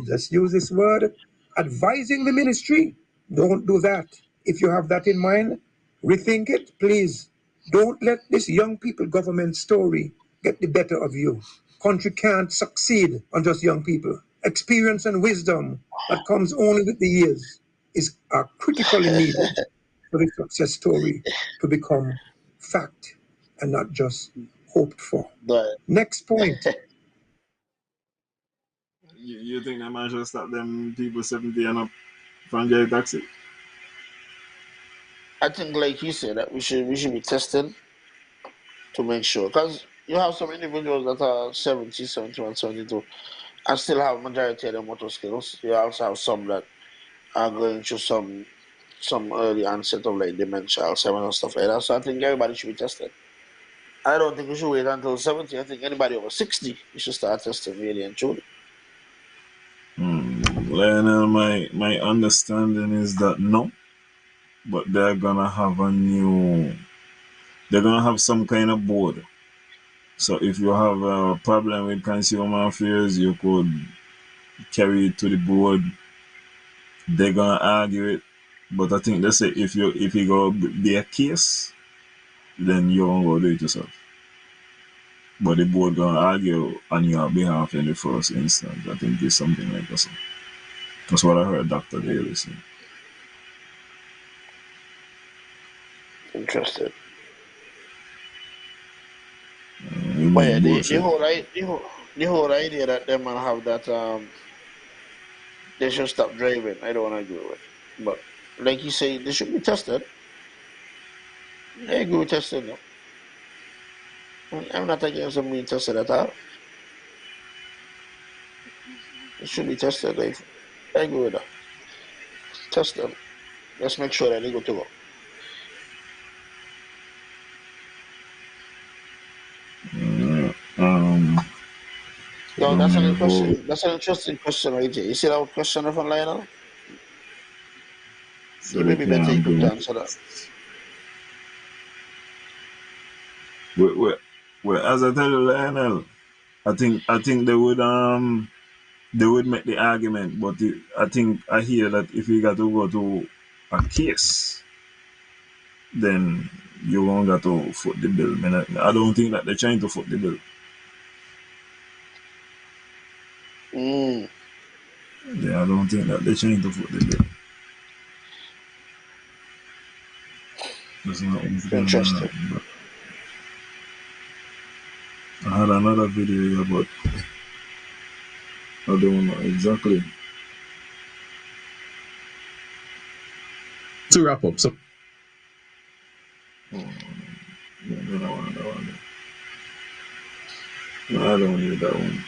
[SPEAKER 5] let's use this word, advising the ministry. Don't do that. If you have that in mind, rethink it, please. Don't let this young people government story get the better of you. Country can't succeed on just young people. Experience and wisdom that comes only with the years are critically needed for the success story to become fact and not just hoped for.
[SPEAKER 3] But
[SPEAKER 5] Next point.
[SPEAKER 2] You think that man should stop them people 70 and up from getting taxi?
[SPEAKER 3] I think, like you said, that we should be testing to make sure, because you have some individuals that are 70, 71, 72, and still have majority of their motor skills. You also have some that are going through some early onset of like dementia, Alzheimer's and stuff like that. So I think everybody should be tested. I don't think we should wait until 70. I think anybody over 60, we should start testing really and truly.
[SPEAKER 2] Lionel, my understanding is that no, but they're gonna have some kind of board. So if you have a problem with consumer affairs, you could carry it to the board. They're gonna argue it, but I think they say if you go be a case, then you won't go do it yourself. But the board gonna argue on your behalf in the first instance. I think it's something like that. That's what I heard Dr. Daly say.
[SPEAKER 3] Interesting.
[SPEAKER 2] You
[SPEAKER 3] But yeah,
[SPEAKER 2] mean
[SPEAKER 3] the
[SPEAKER 2] bullshit.
[SPEAKER 3] whole idea that them man have that they should stop driving, I don't agree with. But like you say, they should be tested. I agree with testing though. I'm not against them being tested at all. It should be tested. Like, I agree with that. Test them. Let's make sure that they go to go.
[SPEAKER 2] I
[SPEAKER 3] Yo,
[SPEAKER 2] don't
[SPEAKER 3] that's an
[SPEAKER 2] know about
[SPEAKER 3] interesting. That's an interesting question right there. You see that question from Lionel?
[SPEAKER 2] so
[SPEAKER 3] You
[SPEAKER 2] they
[SPEAKER 3] maybe better
[SPEAKER 2] can't
[SPEAKER 3] equipped
[SPEAKER 2] bring.
[SPEAKER 3] to answer that.
[SPEAKER 2] Well, well, as I tell you, Lionel, I think they would make the argument, but I think I hear that if you got to go to a case, then you won't got to foot the bill. I don't think that they're trying to foot the bill.
[SPEAKER 3] Mm,
[SPEAKER 2] Yeah, I don't think that they're trying to foot the bill. That's not what's going
[SPEAKER 3] interesting.
[SPEAKER 2] on. But I had another video here, but I don't know exactly.
[SPEAKER 6] To wrap up, so
[SPEAKER 2] Oh, no, no, no, no, no, no. No, I don't need that one.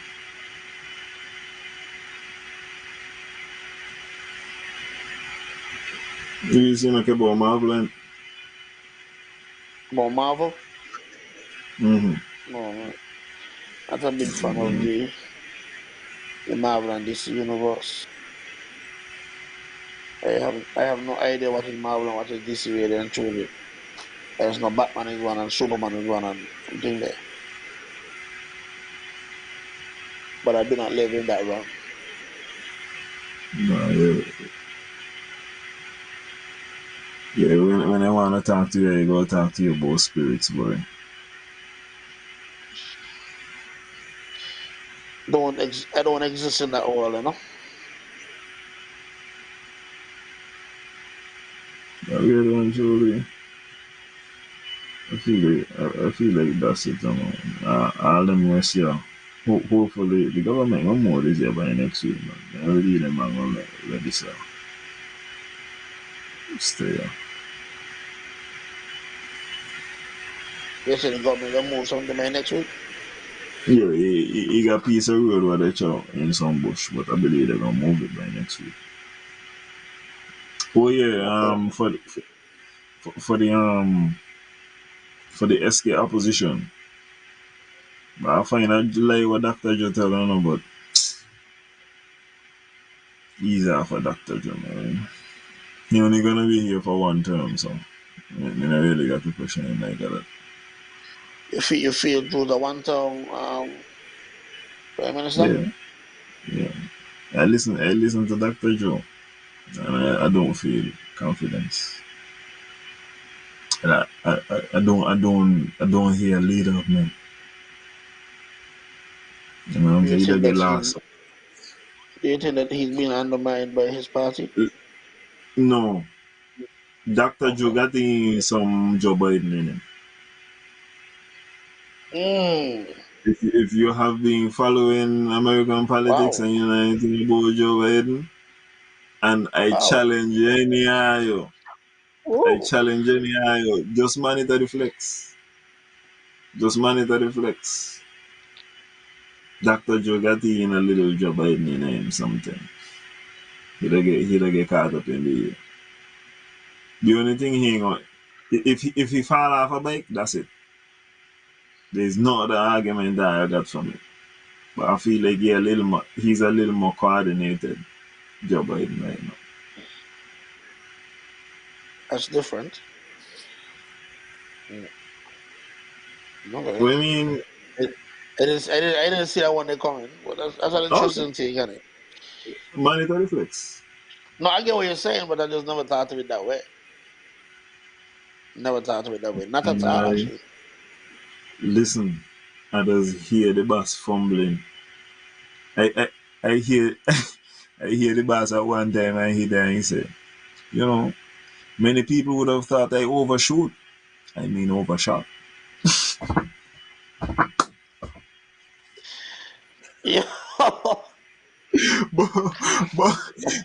[SPEAKER 2] You seen like about Marvel?
[SPEAKER 3] About Marvel?
[SPEAKER 2] Mm-hmm.
[SPEAKER 3] No, man. Not a big fan of the Marvel and DC universe. I have no idea what is Marvel and what is DC really and truly. There's no Batman is one and Superman is one and something there. But I do not live in that realm.
[SPEAKER 2] No, yeah, yeah. When I want to talk to you, I go talk to you about spirits, boy.
[SPEAKER 3] I don't exist in that world, you know.
[SPEAKER 2] I really and truly, I feel like that's it. All them rest here. Hopefully, the government will more this year by next week, man. I really them man gonna let this stay here.
[SPEAKER 3] They say the government gonna move something by next week.
[SPEAKER 2] Yeah, he got a piece of road where they chow in some bush, but I believe they're gonna move it by next week. Oh yeah,
[SPEAKER 3] Okay.
[SPEAKER 2] for the SK opposition. But I find out July what Dr. Joe tell I know, but he's half a Dr. Joe, man. He only gonna be here for one term, so I really got to question him like that.
[SPEAKER 3] You feel through the one term prime minister?
[SPEAKER 2] Yeah, yeah. I listen to Dr. Joe, and I don't feel confidence. And I don't hear a leader of men. You know,
[SPEAKER 3] Do you
[SPEAKER 2] either
[SPEAKER 3] think
[SPEAKER 2] the
[SPEAKER 3] that
[SPEAKER 2] last.
[SPEAKER 3] he's been undermined by his party?
[SPEAKER 2] No, Dr. Joe
[SPEAKER 3] Okay.
[SPEAKER 2] got in some Joe Biden in him.
[SPEAKER 3] Mm.
[SPEAKER 2] If you have been following American politics
[SPEAKER 3] Wow.
[SPEAKER 2] and you know anything about Joe Biden, and
[SPEAKER 3] Wow.
[SPEAKER 2] I
[SPEAKER 3] Ooh.
[SPEAKER 2] challenge any IO, just monitor the flex. Just monitor the flex. Dr. Joe got in a little Joe Biden in him something. He'll get caught up in the only thing he ain't going if he fall off a bike, that's it. There's no other argument that I got from it. But I feel like he's a little more coordinated Joe Biden right now.
[SPEAKER 3] That's different. Mm. Okay.
[SPEAKER 2] What I mean,
[SPEAKER 3] It, I didn't see that one they coming. But that's an
[SPEAKER 2] okay,
[SPEAKER 3] interesting thing, isn't it?
[SPEAKER 2] monitor the flex.
[SPEAKER 3] No, I get what you're saying, but I just never thought of it that way. Never thought of it that way. Not at
[SPEAKER 2] And
[SPEAKER 3] all,
[SPEAKER 2] I
[SPEAKER 3] actually.
[SPEAKER 2] listen, I just hear the boss fumbling. I I hear I hear the boss at one time and he there and he said, you know, many people would have thought I overshoot. I mean overshot.
[SPEAKER 3] Yeah.
[SPEAKER 2] but but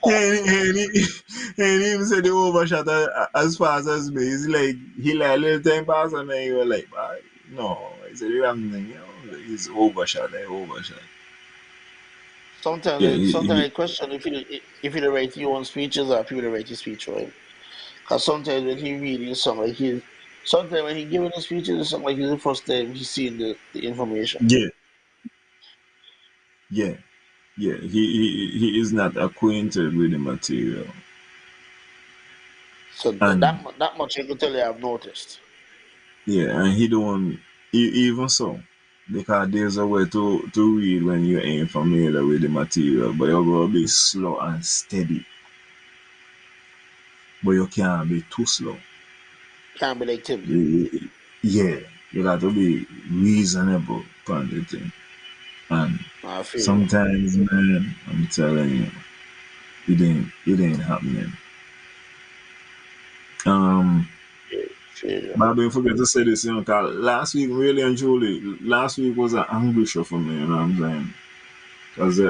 [SPEAKER 2] he ain't even said the overshot as fast as me. It's like he like a little time pass and then you were like, no, he said the wrong thing, you know. It's overshot, I overshot.
[SPEAKER 3] Sometimes
[SPEAKER 2] Yeah,
[SPEAKER 3] I question if he write your own speeches or if he write his speech for him. Because sometimes when he reading something like sometimes when he giving his speeches, it's something like it's the first time he's seeing the information.
[SPEAKER 2] yeah, yeah, yeah. He is not acquainted with the material.
[SPEAKER 3] So
[SPEAKER 2] And
[SPEAKER 3] that much I could tell you I've noticed.
[SPEAKER 2] yeah, and he don't even so. Because there's a way to read when you ain't familiar with the material, but you're gonna be slow and steady. But you can't be too slow.
[SPEAKER 3] Can't be like Tim.
[SPEAKER 2] Yeah, you got to be reasonable upon the thing. And
[SPEAKER 3] I feel you.
[SPEAKER 2] sometimes, man, I'm telling you, it ain't happening. Um,
[SPEAKER 3] Feel you.
[SPEAKER 2] but I don't forget to say this, you know, cause last week, really and truly, last week was an angry show for me, you know what I'm saying? Because